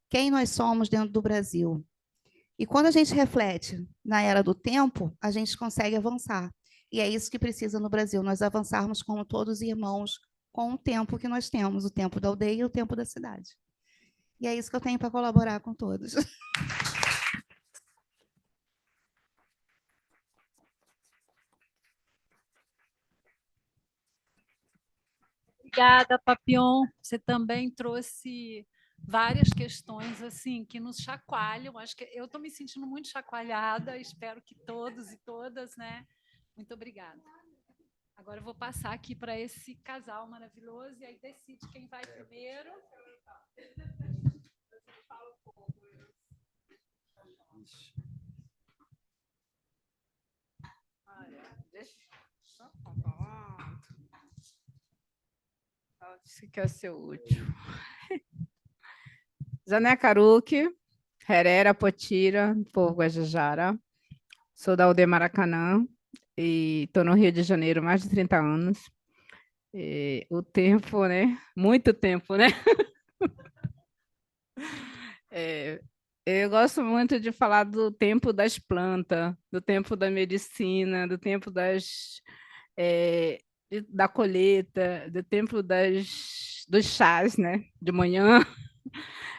quem nós somos dentro do Brasil. E quando a gente reflete na era do tempo, a gente consegue avançar. E é isso que precisa no Brasil, nós avançarmos como todos irmãos, com o tempo que nós temos, o tempo da aldeia e o tempo da cidade. E é isso que eu tenho para colaborar com todos. Obrigada, Papillon. Você também trouxe várias questões assim que nos chacoalham. Acho que eu estou me sentindo muito chacoalhada. Espero que todos e todas, né? Muito obrigada. Agora eu vou passar aqui para esse casal maravilhoso e aí decide quem vai primeiro. Olha, deixa eu só falar. Esse que é o seu último. Zané Caruque, Herera Potira, povo Guajajara. Sou da aldeia Maracanã e estou no Rio de Janeiro há mais de 30 anos. E o tempo, né? Muito tempo, né? Eu gosto muito de falar do tempo das plantas, do tempo da medicina, do tempo da colheita, do tempo dos chás, né? De manhã,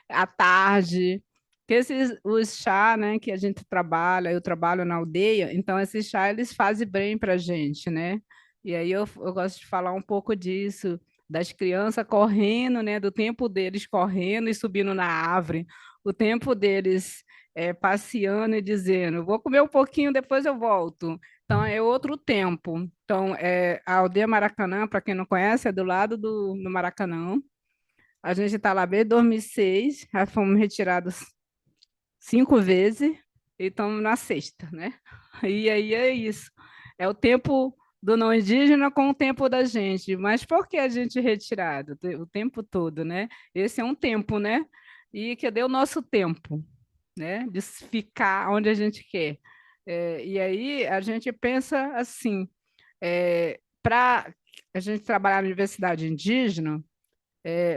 à tarde. Que os chá, né, que a gente trabalha, eu trabalho na aldeia, então esses chá eles fazem bem para a gente, né? E aí eu gosto de falar um pouco disso, das crianças correndo, né, do tempo deles correndo e subindo na árvore, o tempo deles passeando e dizendo, vou comer um pouquinho, depois eu volto. Então, é outro tempo. Então, a aldeia Maracanã, para quem não conhece, é do lado do Maracanã. A gente está lá desde 2006, já fomos retirados 5 vezes e estamos na 6ª, né? E aí é isso. É o tempo do não indígena com o tempo da gente. Mas por que a gente é retirado o tempo todo, né? Esse é um tempo, né? E cadê o nosso tempo, né? De ficar onde a gente quer. E aí a gente pensa assim, para a gente trabalhar na universidade indígena,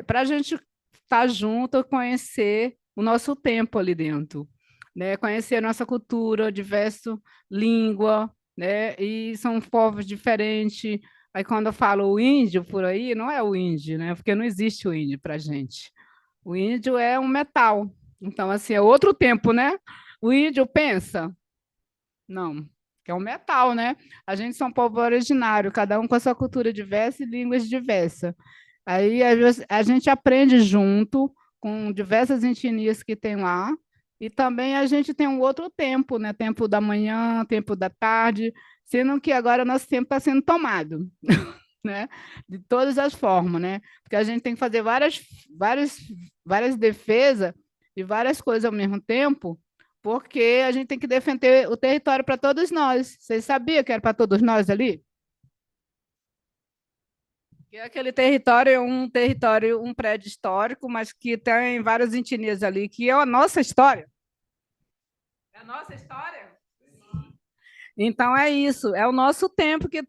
para a gente estar junto, conhecer o nosso tempo ali dentro, né? Conhecer a nossa cultura, diversa língua, né? E são povos diferentes. Aí quando eu falo o índio por aí, não é o índio, né? Porque não existe o índio para a gente. O índio é um metal. Então, assim, é outro tempo, né? O índio pensa? Não, que é um metal, né? A gente são povo originário, cada um com a sua cultura diversa e línguas diversas. Aí a gente aprende junto com diversas etnias que tem lá, e também a gente tem um outro tempo, né? Tempo da manhã, tempo da tarde, sendo que agora nosso tempo está sendo tomado. né? De todas as formas, né? Porque a gente tem que fazer várias defesas de várias coisas ao mesmo tempo, porque a gente tem que defender o território para todos nós. Vocês sabiam que era para todos nós ali? Que aquele território é um território, um prédio histórico, mas que tem várias etnias ali, que é a nossa história. É a nossa história? Então é isso, é o nosso tempo que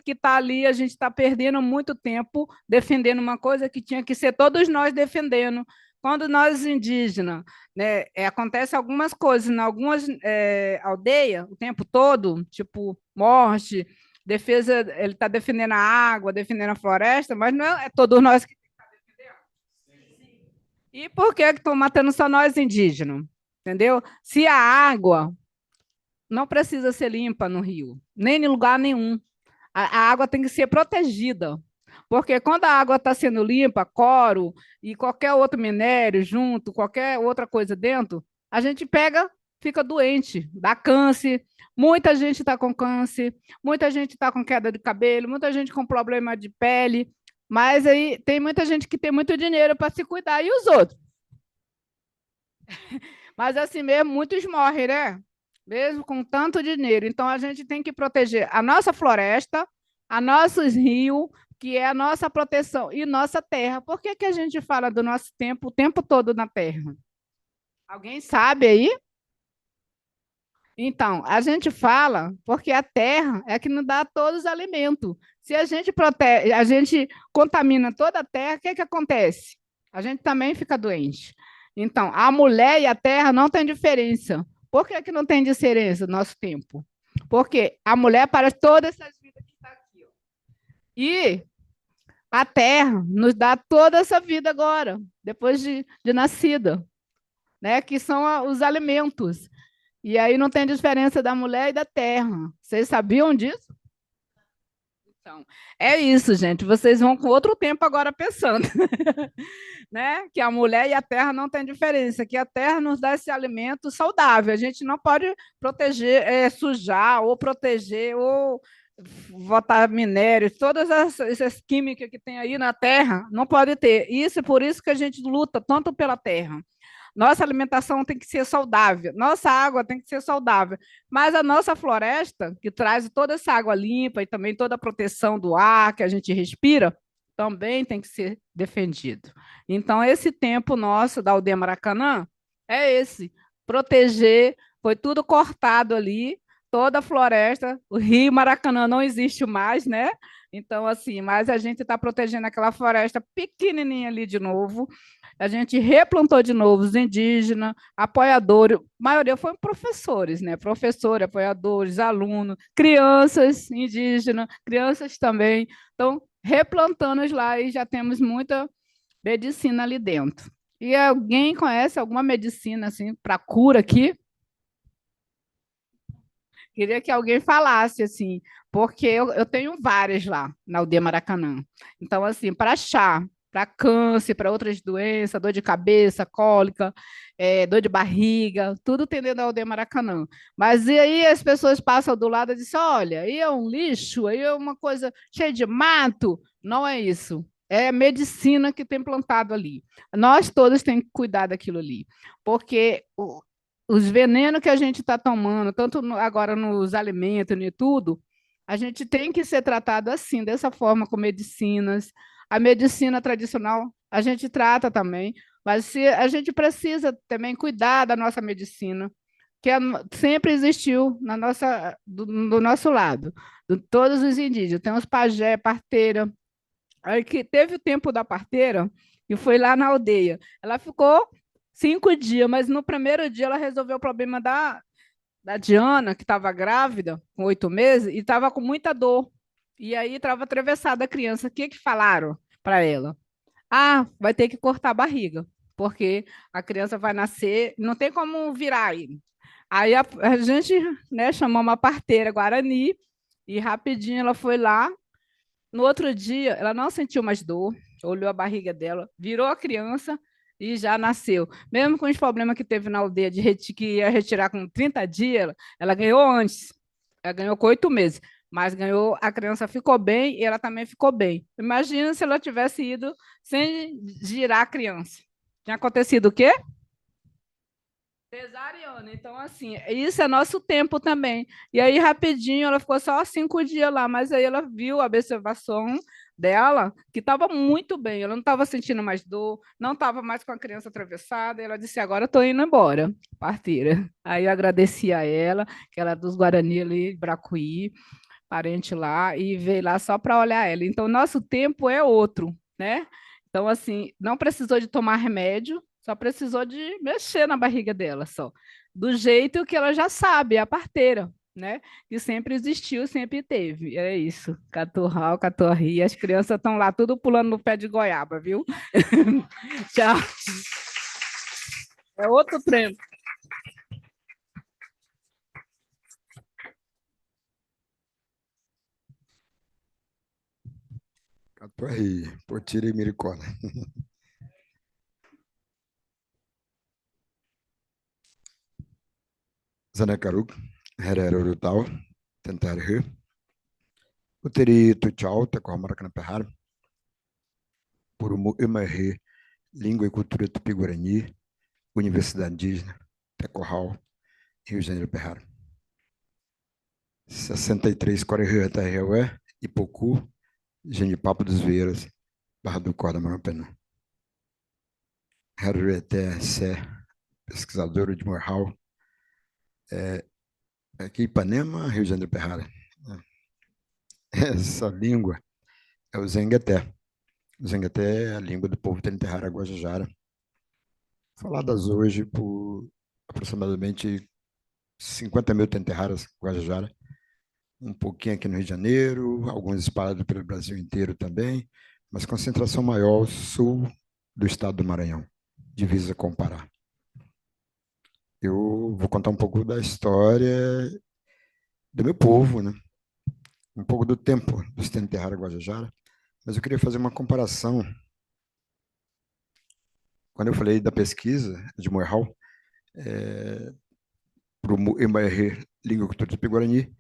está ali, a gente está perdendo muito tempo defendendo uma coisa que tinha que ser todos nós defendendo. Quando nós indígenas, né, acontece algumas coisas em algumas aldeias o tempo todo, tipo morte, defesa, ele está defendendo a água, defendendo a floresta, mas não é todos nós que estão defendendo. E por que estão matando só nós indígenas? Entendeu? Se a água não precisa ser limpa no rio, nem em lugar nenhum. A água tem que ser protegida, porque quando a água está sendo limpa, cloro e qualquer outro minério junto, qualquer outra coisa dentro, a gente pega, fica doente, dá câncer. Muita gente está com câncer, muita gente está com queda de cabelo, muita gente com problema de pele, mas aí tem muita gente que tem muito dinheiro para se cuidar, e os outros? Mas assim mesmo, muitos morrem, né? Mesmo com tanto dinheiro. Então, a gente tem que proteger a nossa floresta, a nossos rios, que é a nossa proteção, e nossa terra. Por que que a gente fala do nosso tempo o tempo todo na terra? Alguém sabe aí? Então, a gente fala porque a terra é que nos dá todos os alimentos. Se a gente protege, a gente contamina toda a terra, o que que acontece? A gente também fica doente. Então, a mulher e a terra não tem diferença. Por que que não tem diferença no nosso tempo? Porque a mulher para todas essas vidas que estão aqui. Ó. E a terra nos dá toda essa vida agora, depois de nascida, né? Que são os alimentos. E aí não tem diferença da mulher e da terra. Vocês sabiam disso? Então, é isso, gente. Vocês vão com outro tempo agora pensando, né? Que a mulher e a terra não tem diferença, que a terra nos dá esse alimento saudável. A gente não pode proteger, sujar, ou proteger, ou botar minérios, todas essas químicas que tem aí na terra, não pode ter. Isso, por isso que a gente luta tanto pela terra. Nossa alimentação tem que ser saudável, nossa água tem que ser saudável, mas a nossa floresta, que traz toda essa água limpa e também toda a proteção do ar que a gente respira, também tem que ser defendido. Então, esse tempo nosso da Aldeia Maracanã é esse, proteger, foi tudo cortado ali, toda a floresta, o Rio Maracanã não existe mais, né? Então, assim, mas a gente está protegendo aquela floresta pequenininha ali de novo, a gente replantou de novo os indígenas, apoiadores, a maioria foram professores, né? Professores, apoiadores, alunos, crianças indígenas, crianças também. Então, replantamos lá e já temos muita medicina ali dentro. E alguém conhece alguma medicina assim para cura aqui? Queria que alguém falasse assim, porque eu tenho várias lá na Aldeia Maracanã. Então, assim, para chá, para câncer, para outras doenças, dor de cabeça, cólica, dor de barriga, tudo tem dentro da Aldeia Maracanã. Mas e aí as pessoas passam do lado e dizem, olha, aí é um lixo, aí é uma coisa cheia de mato. Não é isso. É medicina que tem plantado ali. Nós todos temos que cuidar daquilo ali, porque os venenos que a gente está tomando, tanto agora nos alimentos e tudo, a gente tem que ser tratado assim, dessa forma, com medicinas. A medicina tradicional a gente trata também, mas a gente precisa também cuidar da nossa medicina, que sempre existiu do nosso lado, de todos os indígenas. Tem os pajé, parteira. Aí que teve o tempo da parteira, e foi lá na aldeia. Ela ficou 5 dias, mas no primeiro dia ela resolveu o problema da Diana, que estava grávida, com 8 meses, e estava com muita dor. E aí estava atravessada a criança. O que falaram para ela? Ah, vai ter que cortar a barriga, porque a criança vai nascer, não tem como virar ele. Aí a gente, né, chamou uma parteira Guarani, e rapidinho ela foi lá. No outro dia, ela não sentiu mais dor, olhou a barriga dela, virou a criança e já nasceu. Mesmo com os problemas que teve na aldeia que ia retirar com 30 dias, ela ganhou antes. Ela ganhou com 8 meses. mas ganhou, a criança ficou bem e ela também ficou bem. Imagina se ela tivesse ido sem girar a criança. Tinha acontecido o quê? Cesariana. Então, assim, isso é nosso tempo também. E aí, rapidinho, ela ficou só 5 dias lá, mas aí ela viu a observação dela, que estava muito bem, ela não estava sentindo mais dor, não estava mais com a criança atravessada, e ela disse, agora estou indo embora, partira. Aí eu agradeci a ela, que ela é dos Guarani ali, Bracuí, parente lá, e veio lá só para olhar ela. Então, nosso tempo é outro, né? Então, assim, não precisou de tomar remédio, só precisou de mexer na barriga dela, só. Do jeito que ela já sabe, é a parteira, né? Que sempre existiu, sempre teve. É isso. Caturral, caturri. As crianças estão lá, tudo pulando no pé de goiaba, viu? Tchau. É outro treino. Caturri, Potira e Miricona. Zanacaruk, Hererorutau, Tentarhu, Uteri Tuchau, Tecormaracan Perrar, Purumu Emarre, Língua e Cultura Tupi-Guarani, Universidade Indígena, Tecorral, Rio de Janeiro Perrar. 63 Correio Terreué, Ipocu, Genipapo dos Vieiras, Barra do Corda, Marapena. Herreté Sé, pesquisadora de Morral, aqui Ipanema, Rio de Janeiro Perrara. Essa língua é o Zengueté. O Zengueté é a língua do povo Tenterrara Guajajara, faladas hoje por aproximadamente 50 mil Tenterraras Guajajara, um pouquinho aqui no Rio de Janeiro, alguns espalhados pelo Brasil inteiro também, mas concentração maior sul do estado do Maranhão, divisa com o Pará. Eu vou contar um pouco da história do meu povo, né? Um pouco do tempo dos Tenterrara Guajajara, mas eu queria fazer uma comparação. Quando eu falei da pesquisa de Morral, para o Emarre Língua e Cultura Tupi-Guarani,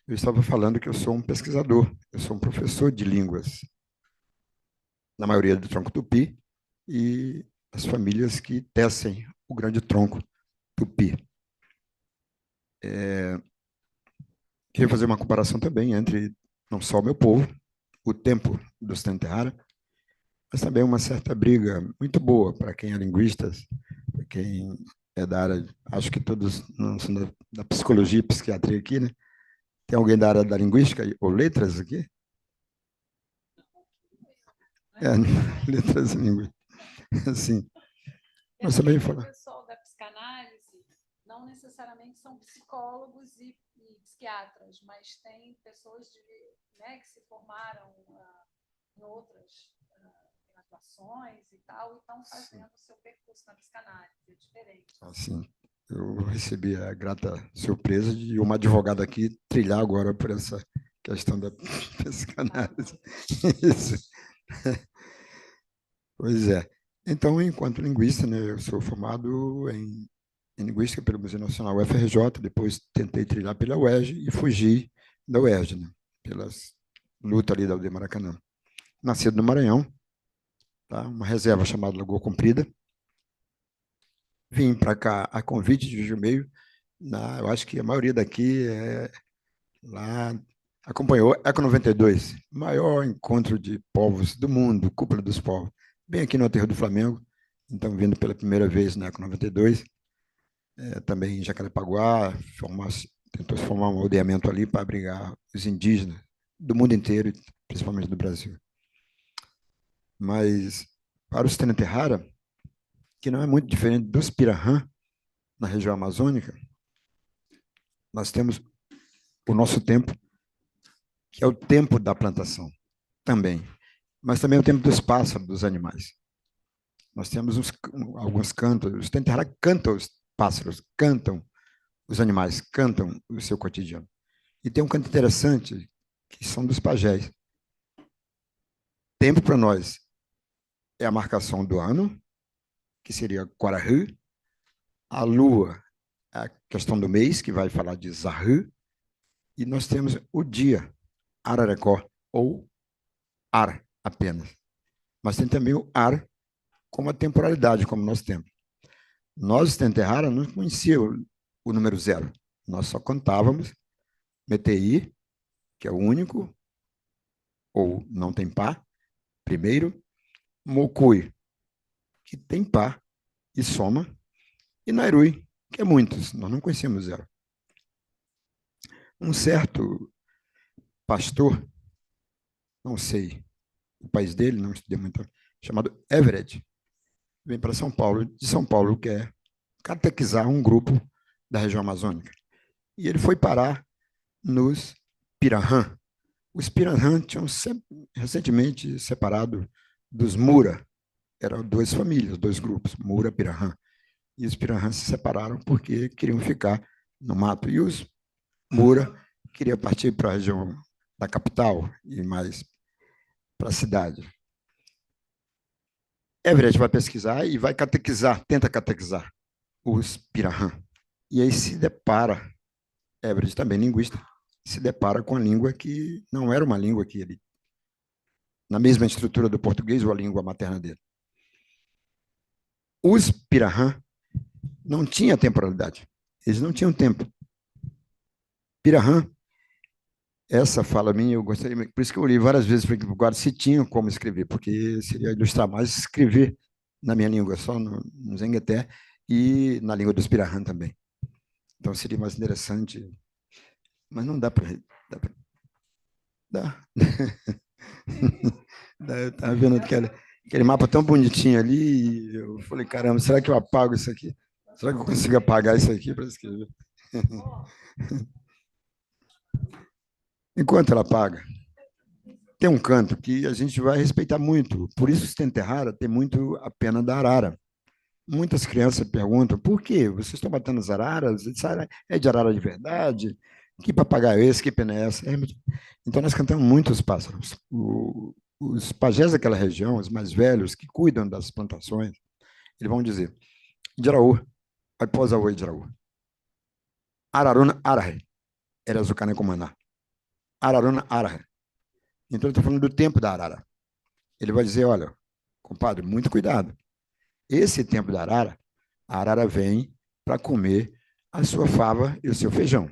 eu estava falando que eu sou um pesquisador, eu sou um professor de línguas, na maioria do tronco tupi, e as famílias que tecem o grande tronco tupi. Queria fazer uma comparação também entre não só o meu povo, o tempo dos Tenterrara, mas também uma certa briga muito boa para quem é linguista, para quem é da área, acho que todos não são da psicologia e psiquiatria aqui, né? Tem alguém da área da linguística ou letras aqui? Letras e linguística. Assim, mas também falar. O pessoal da psicanálise não necessariamente são psicólogos e psiquiatras, mas tem pessoas né, que se formaram em outras graduações e tal, e estão fazendo o seu percurso na psicanálise, é diferente. Assim, eu recebi a grata surpresa de uma advogada aqui trilhar agora por essa questão da psicanálise. Isso. Pois é. Então, enquanto linguista, né, eu sou formado em linguística pelo Museu Nacional UFRJ, depois tentei trilhar pela UERJ e fugi da UERJ, né, pelas lutas ali da Aldeia Maracanã. Nascido no Maranhão, tá, uma reserva chamada Lagoa Comprida. Vim para cá a convite de Juiz Meio, eu acho que a maioria daqui lá acompanhou Eco 92, maior encontro de povos do mundo, Cúpula dos Povos, bem aqui no Aterro do Flamengo. Então, vindo pela primeira vez na Eco 92, também em Jacarepaguá, tentou formar um aldeamento ali para abrigar os indígenas do mundo inteiro, principalmente do Brasil. Mas, para os Tenterrara, que não é muito diferente dos Pirahã, na região amazônica, nós temos o nosso tempo, que é o tempo da plantação, também. Mas também é o tempo dos pássaros, dos animais. Nós temos alguns cantos, os Tenterrara cantam os pássaros, cantam os animais, cantam o seu cotidiano. E tem um canto interessante, que são dos pajés. Tempo para nós é a marcação do ano, que seria Quarahã, a lua, a questão do mês, que vai falar de Zarrã, e nós temos o dia, ararecó, ou ar apenas. Mas tem também o ar como a temporalidade, como nós temos. Nós, Tenterrara, não conhecíamos o número zero. Nós só contávamos Meteí, que é o único, ou não tem par, primeiro, Mocui, que tem par e soma, e Nairui, que é muitos. Nós não conhecíamos zero. Um certo pastor, não sei o país dele, não estudei muito, chamado Everett, vem para São Paulo, de São Paulo, quer catequizar um grupo da região amazônica. E ele foi parar nos Pirahã. Os Pirahã tinham recentemente separado dos Mura. Eram duas famílias, dois grupos, Mura e Pirahã. E os Pirahã se separaram porque queriam ficar no mato. E os Mura queriam partir para a região da capital e mais para a cidade. Everett vai pesquisar e vai catequizar, tenta catequizar os Pirahã. E aí se depara, Everett também linguista, se depara com a língua que não era uma língua que ele, na mesma estrutura do português ou a língua materna dele. Os Pirahã não tinham temporalidade, eles não tinham tempo. Pirahã, essa fala minha, eu gostaria, por isso que eu li várias vezes, falei, agora se tinha como escrever, porque seria ilustrar mais escrever na minha língua, só no Zengueté e na língua dos Pirahã também. Então seria mais interessante, mas não dá para... Dá. Eu estava vendo aquele mapa tão bonitinho ali, e eu falei, caramba, será que eu apago isso aqui? Será que eu consigo apagar isso aqui para escrever? Enquanto ela apaga, tem um canto que a gente vai respeitar muito. Por isso, Stenterrara tem muito a pena da arara. Muitas crianças perguntam, por quê? Vocês estão matando as araras? É de arara de verdade? Que papagaio é esse? Que pena é essa? Então, nós cantamos muitos pássaros. Os pajés daquela região, os mais velhos, que cuidam das plantações, eles vão dizer, Jaraú, Aiposaú e Jaraú. Araruna Arahe, Erazucane Kumaná. Araruna Arahe. Então, ele está falando do tempo da arara. Ele vai dizer, olha, compadre, muito cuidado. Esse tempo da arara, a arara vem para comer a sua fava e o seu feijão.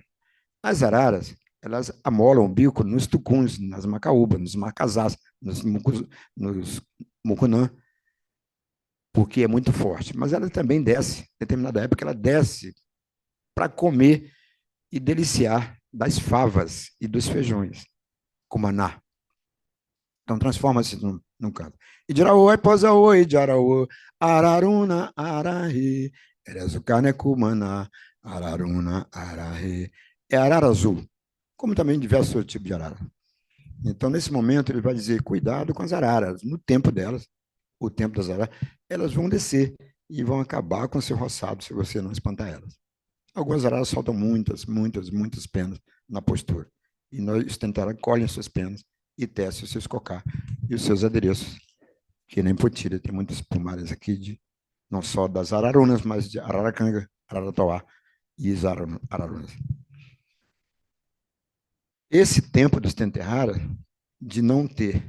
As araras, elas amolam o bico nos tucuns, nas macaúbas, nos macazás, nos mucunã, porque é muito forte. Mas ela também desce, em determinada época, ela desce para comer e deliciar das favas e dos feijões, cumaná. Então, transforma-se num canto. E Jaraoi, Posaoi, Jaraoi, Araruna, Arahi, Erezucane Kumaná, Araruna, Arahi. É arara azul, como também diversos outros tipos de arara. Então, nesse momento, ele vai dizer, cuidado com as araras. No tempo delas, o tempo das araras, elas vão descer e vão acabar com o seu roçado se você não espantar elas. Algumas araras soltam muitas penas na postura. E nós tentamos colhem suas penas e tecem os seus cocá e os seus adereços, que nem potira, tem muitas plumárias aqui, não só das ararunas, mas de araracanga, araratoá e as ararunas. Esse tempo dos Tenterrara, de não ter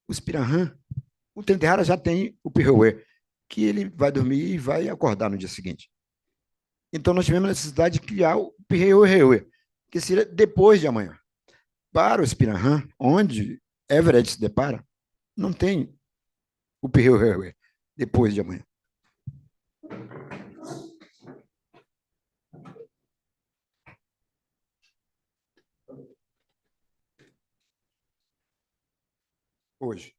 os Pirahã, o Tenterrara já tem o Pirreuê, que ele vai dormir e vai acordar no dia seguinte. Então, nós tivemos a necessidade de criar o Pirreuê, que seria depois de amanhã. Para os Pirahã, onde Everett se depara, não tem o Pirreuê depois de amanhã. Hoje.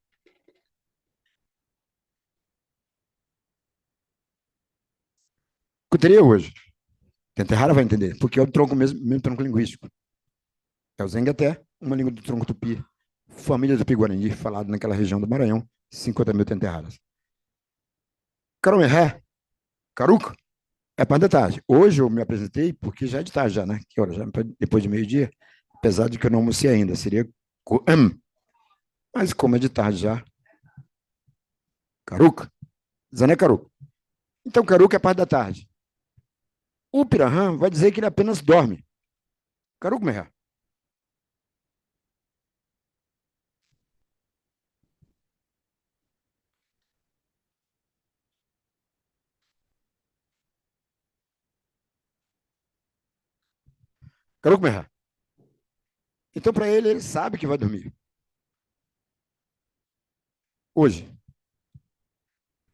Escutaria hoje. Tenterrara vai entender, porque é o tronco mesmo tronco linguístico. É o Zengueté, uma língua do tronco tupi, família do Tupi-Guarani, falado naquela região do Maranhão, 50 mil Tenterraras. Caromerré, Caruca, é parte da tarde. Hoje eu me apresentei, porque já é de tarde já, né? Que hora? Já depois de meio-dia, apesar de que eu não almocei ainda, seria... Mas como é de tarde já, Caruca, Zané Caruca. Então, Caruca é parte da tarde. O Pirahã vai dizer que ele apenas dorme. Caruca Merré. Caruco-merá. Então, para ele, ele sabe que vai dormir. Hoje.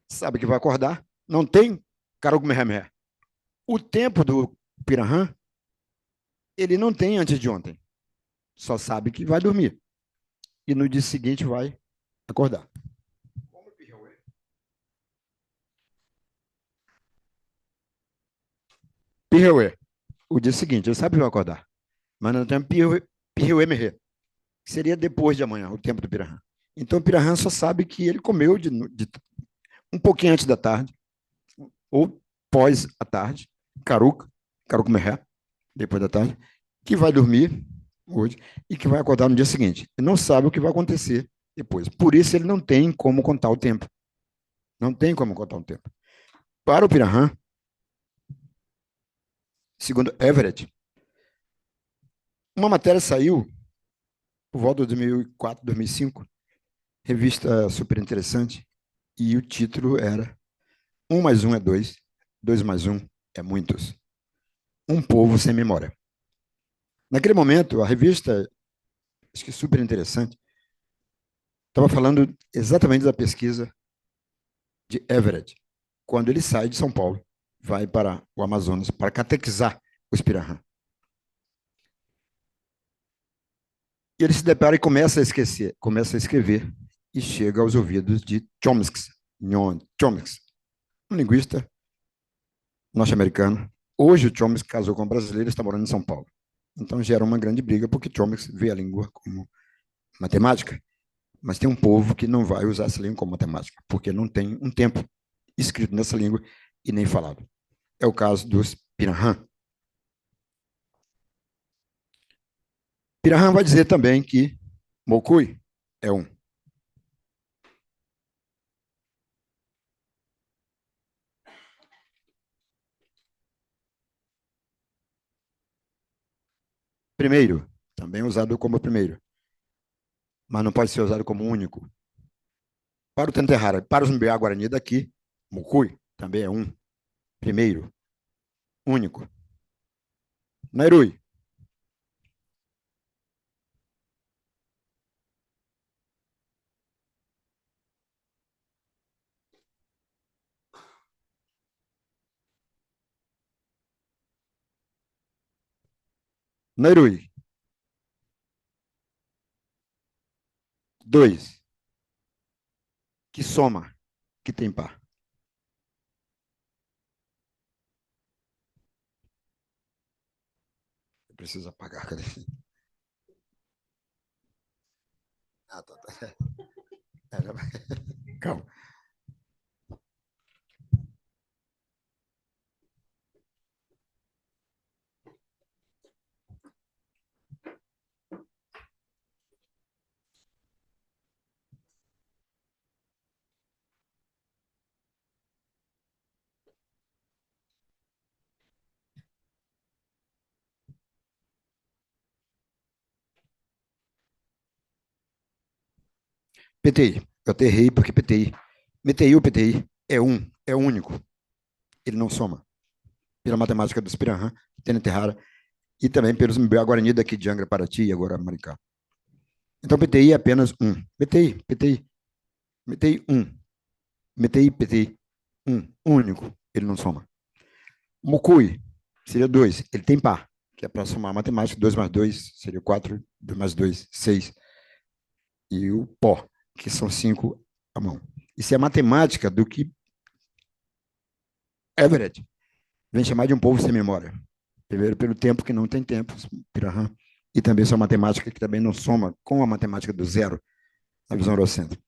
Sabe que vai acordar. Não tem caruco-merá. O tempo do Pirahã, ele não tem antes de ontem. Só sabe que vai dormir. E no dia seguinte vai acordar. Pirreuê. O dia seguinte, ele sabe que vai acordar. Mas não tem Pirreuê-merê, que seria depois de amanhã, o tempo do Pirahã. Então, o Pirahã só sabe que ele comeu um pouquinho antes da tarde, ou pós a tarde, caruco-meré, depois da tarde, que vai dormir hoje e que vai acordar no dia seguinte. Ele não sabe o que vai acontecer depois. Por isso, ele não tem como contar o tempo. Não tem como contar o tempo. Para o Pirahã, segundo Everett, uma matéria saiu por volta de 2004, 2005, revista super interessante, e o título era 1 mais 1 é 2, 2 mais 1 é muitos. Um povo sem memória. Naquele momento, a revista, acho que super interessante, estava falando exatamente da pesquisa de Everett, quando ele sai de São Paulo, vai para o Amazonas para catequizar os Pirahã. E ele se depara e começa a escrever, e chega aos ouvidos de Chomsky, um linguista norte-americano. Hoje o Chomsky casou com uma brasileira e está morando em São Paulo. Então gera uma grande briga, porque Chomsky vê a língua como matemática, mas tem um povo que não vai usar essa língua como matemática, porque não tem um tempo escrito nessa língua e nem falado. É o caso dos Pirahã. Pirahã vai dizer também que Mocui é um. Primeiro, também usado como primeiro, mas não pode ser usado como único. Para o Tenterrara, para os Mbeá Guarani daqui, Mocui também é um. Primeiro, único. Nairui. Nairui. 2. Que soma, que tem par. Eu preciso apagar, cadê? Ah, tá. Calma. PTI. Eu até errei porque PTI. MTI ou PTI é um, é único. Ele não soma. Pela matemática dos Pirahã, Tenenterrara, e também pelos Mbeá Guarani daqui de Angra, Paraty e agora Maricá. Então, PTI é apenas um. PTI, um. PTI, um. Único. Ele não soma. Mocui seria 2. Ele tem par, que é para somar matemática. 2 mais 2 seria 4. 2 mais 2, 6. E o pó, que são 5 à mão. Isso é a matemática do que Everett vem chamar de um povo sem memória. Primeiro, pelo tempo que não tem tempo, Pirahã, e também sua matemática que também não soma com a matemática do zero, na visão eurocêntrica.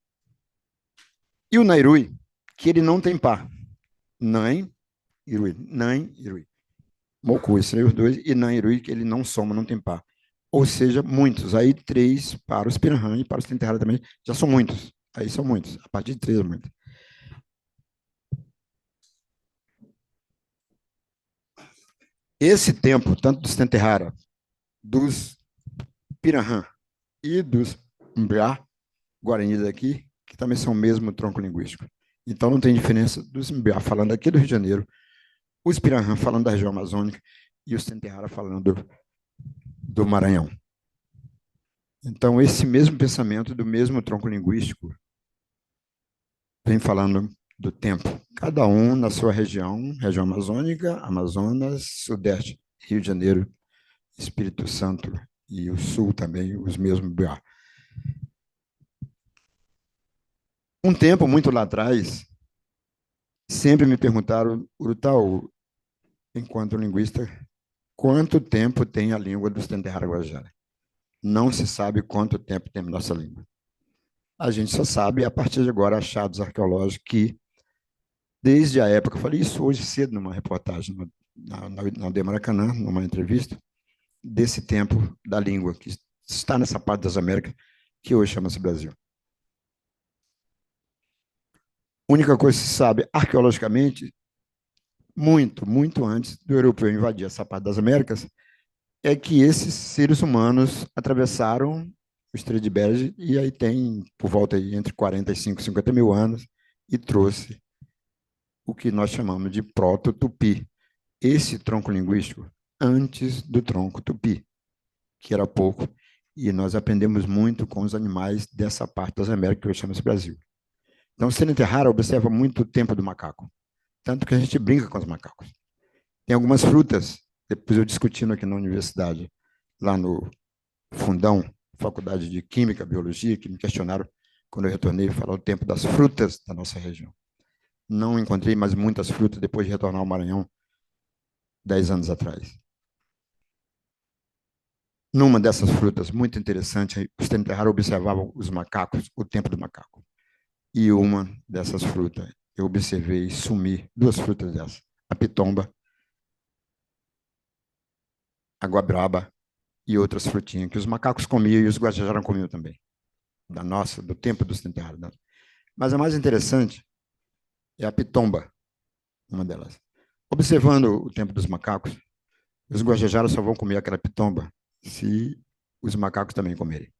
E o Nairui, que ele não tem par. Nan, Irui. Mocui, seriam os dois, e Nan, Irui, que ele não soma, não tem par. Ou seja, muitos. Aí 3 para os Pirahã e para os Tenterrara também, já são muitos. Aí são muitos. A partir de 3 é muito. Esse tempo, tanto dos Tenterrara, dos Pirahã e dos Mbeá Guarani daqui, que também são o mesmo tronco linguístico. Então não tem diferença dos Mbeá falando aqui do Rio de Janeiro, os Pirahã falando da região amazônica e os Tenterrara falando do Maranhão. Então, esse mesmo pensamento do mesmo tronco linguístico vem falando do tempo. Cada um na sua região, região amazônica, Amazonas, Sudeste, Rio de Janeiro, Espírito Santo e o Sul também, os mesmos BA. Um tempo, muito lá atrás, sempre me perguntaram, Urutau, enquanto linguista, quanto tempo tem a língua dos Tenterara Guajajara? Não se sabe quanto tempo tem a nossa língua. A gente só sabe, a partir de agora, achados arqueológicos que, desde a época, eu falei isso hoje cedo numa reportagem na Aldeia Maracanã, numa entrevista, desse tempo da língua, que está nessa parte das Américas, que hoje chama-se Brasil. A única coisa que se sabe arqueologicamente, muito, muito antes do europeu invadir essa parte das Américas, é que esses seres humanos atravessaram o Estreito de Bering, e aí tem por volta aí entre 45 e 50 mil anos, e trouxe o que nós chamamos de proto-tupi, esse tronco linguístico antes do tronco tupi, que era pouco, e nós aprendemos muito com os animais dessa parte das Américas, que hoje chama-se Brasil. Então, o Tenterara observa muito o tempo do macaco, tanto que a gente brinca com os macacos. Tem algumas frutas, depois eu discutindo aqui na universidade, lá no Fundão, Faculdade de Química, Biologia, que me questionaram quando eu retornei, falar o tempo das frutas da nossa região. Não encontrei mais muitas frutas depois de retornar ao Maranhão, 10 anos atrás. Numa dessas frutas, muito interessante, os Tenterara observavam os macacos, o tempo do macaco. E uma dessas frutas, eu observei sumir duas frutas dessas, a pitomba, a guabraba e outras frutinhas que os macacos comiam e os guajajara comiam também, do tempo dos Tenterara. Mas a mais interessante é a pitomba, uma delas. Observando o tempo dos macacos, os guajajaras só vão comer aquela pitomba se os macacos também comerem.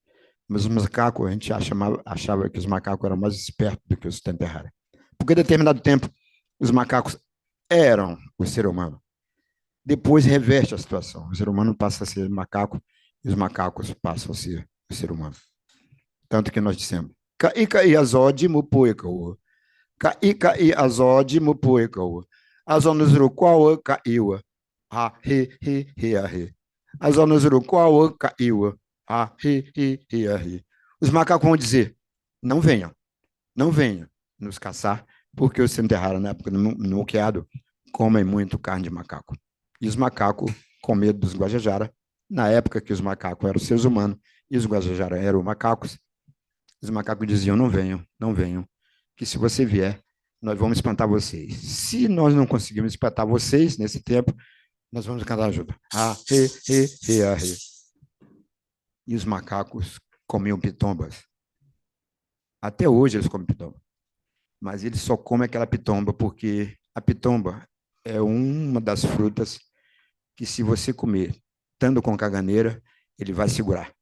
Mas os macacos, a gente achava que os macacos eram mais espertos do que os Tenterara. Porque em determinado tempo, os macacos eram o ser humano. Depois reverte a situação. O ser humano passa a ser macaco e os macacos passam a ser o ser humano. Tanto que nós dissemos, Ka'i azode mupuekau. Ka'i azode mupuekau. Azonuzuru kaiwa. Ha he a he. Azonuzuru kaiwa. Ah, ri. Os macacos vão dizer, não venham nos caçar, porque os Tenterara, na época do muqueado, comem muito carne de macaco. E os macacos, com medo dos guajajara, na época que os macacos eram seres humanos e os guajajara eram macacos, os macacos diziam, não venham, que se você vier, nós vamos espantar vocês. Se nós não conseguirmos espantar vocês nesse tempo, nós vamos cantar ajuda. Ah, ri. E os macacos comiam pitombas. Até hoje eles comem pitomba. Mas eles só comem aquela pitomba porque a pitomba é uma das frutas que, se você comer, estando com caganeira, ele vai segurar.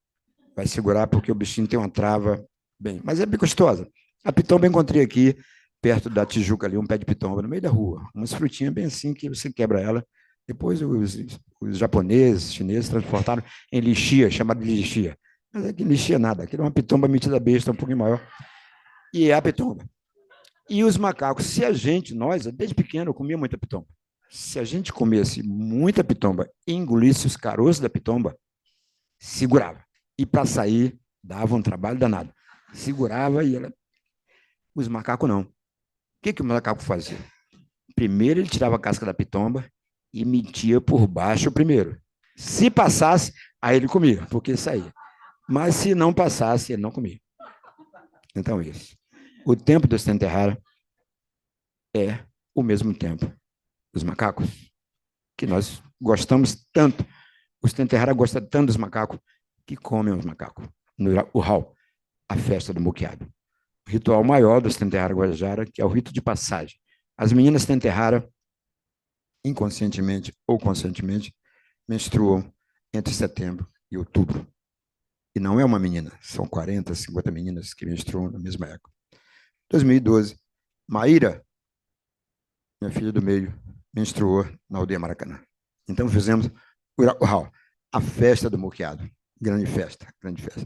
Vai segurar porque o bichinho tem uma trava. Bem, mas é bem gostosa. A pitomba eu encontrei aqui, perto da Tijuca, ali, um pé de pitomba, no meio da rua. Umas frutinhas bem assim que você quebra ela. Depois os japoneses, chineses, transportaram em lixia, chamada de lixia. Mas aqui lixia nada, aquilo é uma pitomba metida besta, um pouquinho maior. E é a pitomba. E os macacos, nós, desde pequeno, eu comia muita pitomba. Se a gente comesse muita pitomba e engolisse os caroços da pitomba, segurava. E para sair, dava um trabalho danado. Segurava e ela... Os macacos não. O que o macaco fazia? Primeiro ele tirava a casca da pitomba e metia por baixo primeiro. Se passasse, aí ele comia, porque saía. Mas se não passasse, ele não comia. Então, isso. O tempo dos Tenterara é o mesmo tempo dos macacos, que nós gostamos tanto. Os Tenterara gostam tanto dos macacos que comem os macacos. No Urral, a festa do muqueado. O ritual maior dos Tenterara Guajajara, que é o rito de passagem. As meninas Tenterara, inconscientemente ou conscientemente, menstruam entre setembro e outubro. E não é uma menina, são 40, 50 meninas que menstruam na mesma época. 2012, Maíra, minha filha do meio, menstruou na Aldeia Maracanã. Então fizemos o Urau. a festa do Moqueado. Grande festa, grande festa.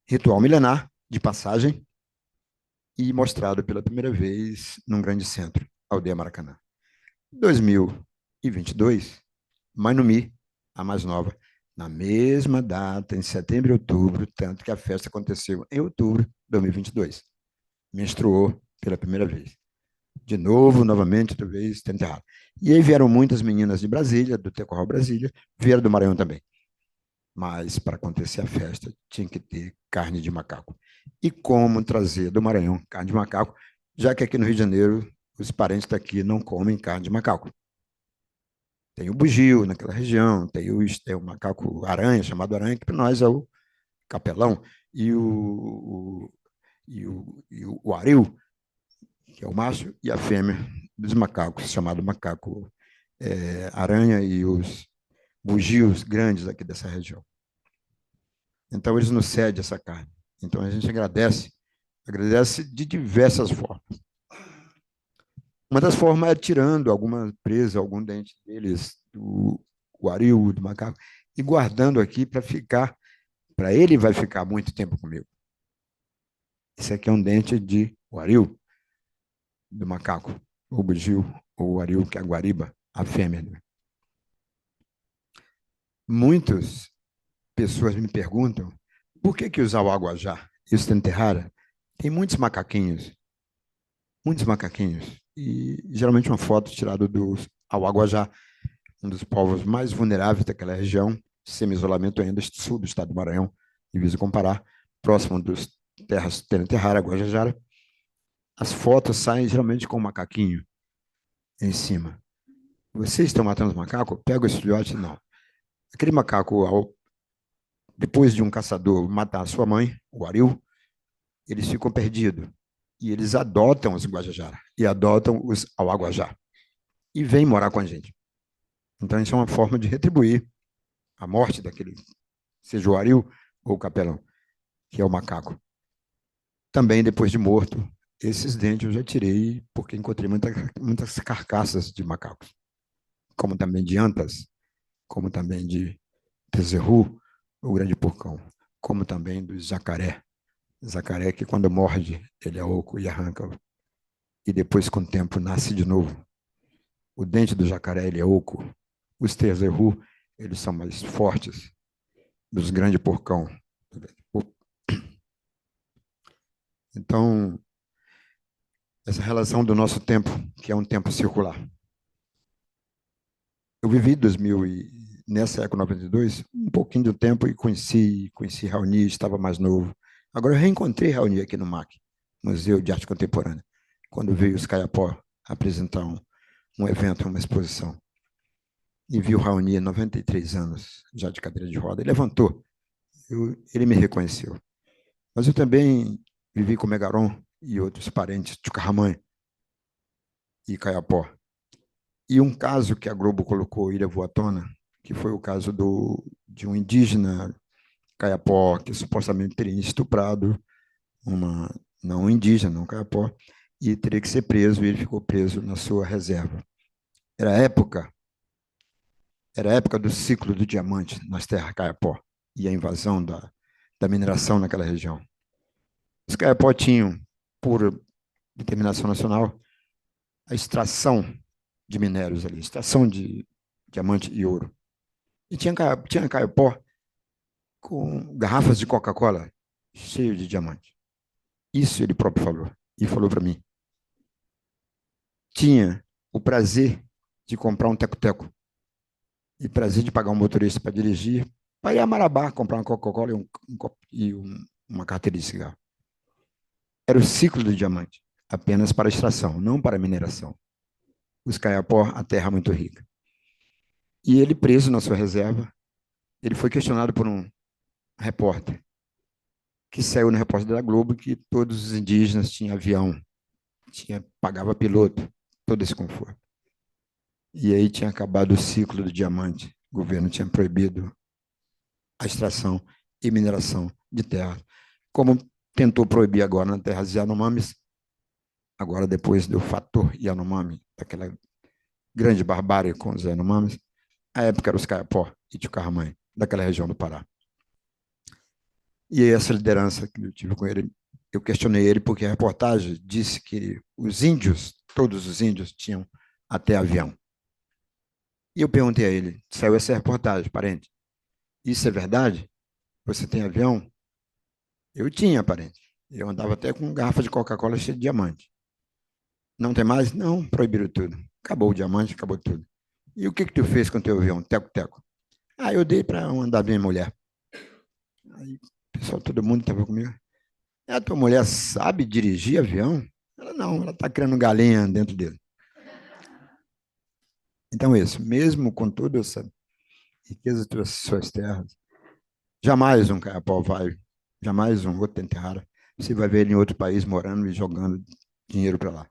Ritual milenar, de passagem, e mostrado pela primeira vez num grande centro, Aldeia Maracanã. 2022, Mainumi, a mais nova, na mesma data, em setembro e outubro, tanto que a festa aconteceu em outubro de 2022. Menstruou pela primeira vez. De novo, novamente, outra vez, tendo errado. E aí vieram muitas meninas de Brasília, do Tecorral Brasília, vieram do Maranhão também. Mas, para acontecer a festa, tinha que ter carne de macaco. E como trazer do Maranhão carne de macaco, já que aqui no Rio de Janeiro, os parentes daqui não comem carne de macaco. Tem o bugio naquela região, tem o macaco aranha, chamado aranha, que para nós é o capelão, e o aril, que é o macho, e a fêmea dos macacos, chamado macaco aranha, e os bugios grandes aqui dessa região. Então, eles nos cedem essa carne. Então, a gente agradece de diversas formas. Uma das formas é tirando alguma presa, algum dente deles, do aril, do macaco, e guardando aqui para ele vai ficar muito tempo comigo. Esse aqui é um dente de aril, do macaco, o bugio, ou o aril, que é a guariba, a fêmea. Muitas pessoas me perguntam por que usar o aguajá e o Stenterrara? Tem muitos macaquinhos, e geralmente uma foto tirada do Aguajá, um dos povos mais vulneráveis daquela região, semi-isolamento ainda, sul do estado do Maranhão, divisa com Pará, próximo dos terras Stenterrara, Guajajara. As fotos saem geralmente com um macaquinho em cima. Vocês estão matando os macacos? Pega esse filhote? Não. Aquele macaco, depois de um caçador matar a sua mãe, o aril, eles ficam perdidos. E eles adotam os Guajajara e adotam os Auaguajá e vêm morar com a gente. Então, isso é uma forma de retribuir a morte daquele, seja o aril ou o capelão, que é o macaco. Também, depois de morto, esses dentes eu já tirei porque encontrei muitas carcaças de macacos, como também de antas, como também de tezerru, o grande porcão, como também do jacaré. Jacaré que quando morde, ele é oco e arranca. E depois, com o tempo, nasce de novo. O dente do jacaré, ele é oco. Os tezerru, eles são mais fortes. Dos grandes porcão. Então, essa relação do nosso tempo, que é um tempo circular. Eu vivi nessa época 92, um pouquinho do tempo, e conheci Raoni, estava mais novo. Agora eu reencontrei Raoni aqui no MAC, Museu de Arte Contemporânea, quando veio os Caiapó apresentar um evento, uma exposição. E vi o Raoni, 93 anos, já de cadeira de roda. Ele levantou, ele me reconheceu. Mas eu também vivi com Megaron e outros parentes de Carramã e Caiapó. E um caso que a Globo colocou, Ilha Voa à Tona, que foi o caso de um indígena Caiapó, que supostamente teria estuprado não um indígena, um Caiapó, e teria que ser preso, e ele ficou preso na sua reserva. Era a época do ciclo do diamante nas terras Caiapó, e a invasão da mineração naquela região. Os Caiapó tinham, por determinação nacional, a extração de minérios ali, extração de diamante e ouro. E tinha Caiapó com garrafas de Coca-Cola cheio de diamante. Isso ele próprio falou, e falou para mim. Tinha o prazer de comprar um teco-teco e prazer de pagar um motorista para dirigir, para ir a Marabá comprar uma Coca-Cola e uma carteira de cigarro. Era o ciclo do diamante, apenas para extração, não para mineração. Os Caiapó, a terra muito rica. E ele, preso na sua reserva, ele foi questionado por um repórter que saiu no repórter da Globo que todos os indígenas tinham avião, pagava piloto, todo esse conforto. E aí tinha acabado o ciclo do diamante. O governo tinha proibido a extração e mineração de terra, como tentou proibir agora na terra dos Yanomamis, agora depois do fator Yanomami, daquela grande barbárie com os Yanomamis. A época era os Caiapó e Tchucarramã, daquela região do Pará. E essa liderança que eu tive com ele, eu questionei ele porque a reportagem disse que os índios, todos os índios, tinham até avião. E eu perguntei a ele, saiu essa reportagem, parente, isso é verdade? Você tem avião? Eu tinha, parente. Eu andava até com garrafa de Coca-Cola cheia de diamante. Não tem mais? Não, proibiram tudo. Acabou o diamante, acabou tudo. E o que tu fez com o teu avião, teco-teco? Ah, eu dei para andar minha mulher. Aí o pessoal, todo mundo estava comigo. A tua mulher sabe dirigir avião? Ela não, ela está criando galinha dentro dele. Então, isso, mesmo com toda essa riqueza das suas terras, jamais um Caiapó vai, jamais um outro Tenterrara, você vai ver ele em outro país morando e jogando dinheiro para lá.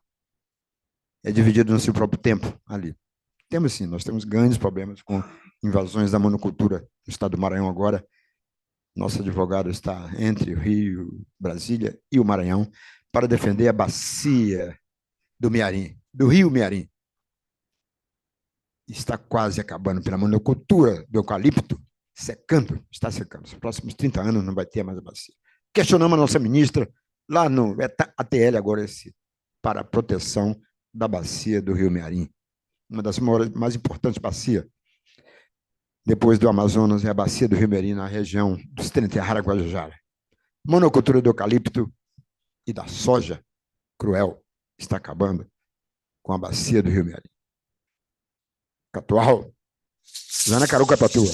É dividido no seu próprio tempo ali. Temos sim, nós temos grandes problemas com invasões da monocultura no estado do Maranhão agora. Nosso advogado está entre o Rio, Brasília e o Maranhão para defender a bacia do Mearim, do Rio Mearim. Está quase acabando pela monocultura do eucalipto, secando, está secando. Nos próximos 30 anos não vai ter mais a bacia. Questionamos a nossa ministra lá no ATL agora para a proteção da bacia do Rio Mearim, uma das mais importantes bacias. Depois do Amazonas, é a bacia do Rio Mearim, na região dos Tenterrara Guajajara. Monocultura do eucalipto e da soja cruel está acabando com a bacia do Rio Mearim. Catual, Zana Caruca Patua.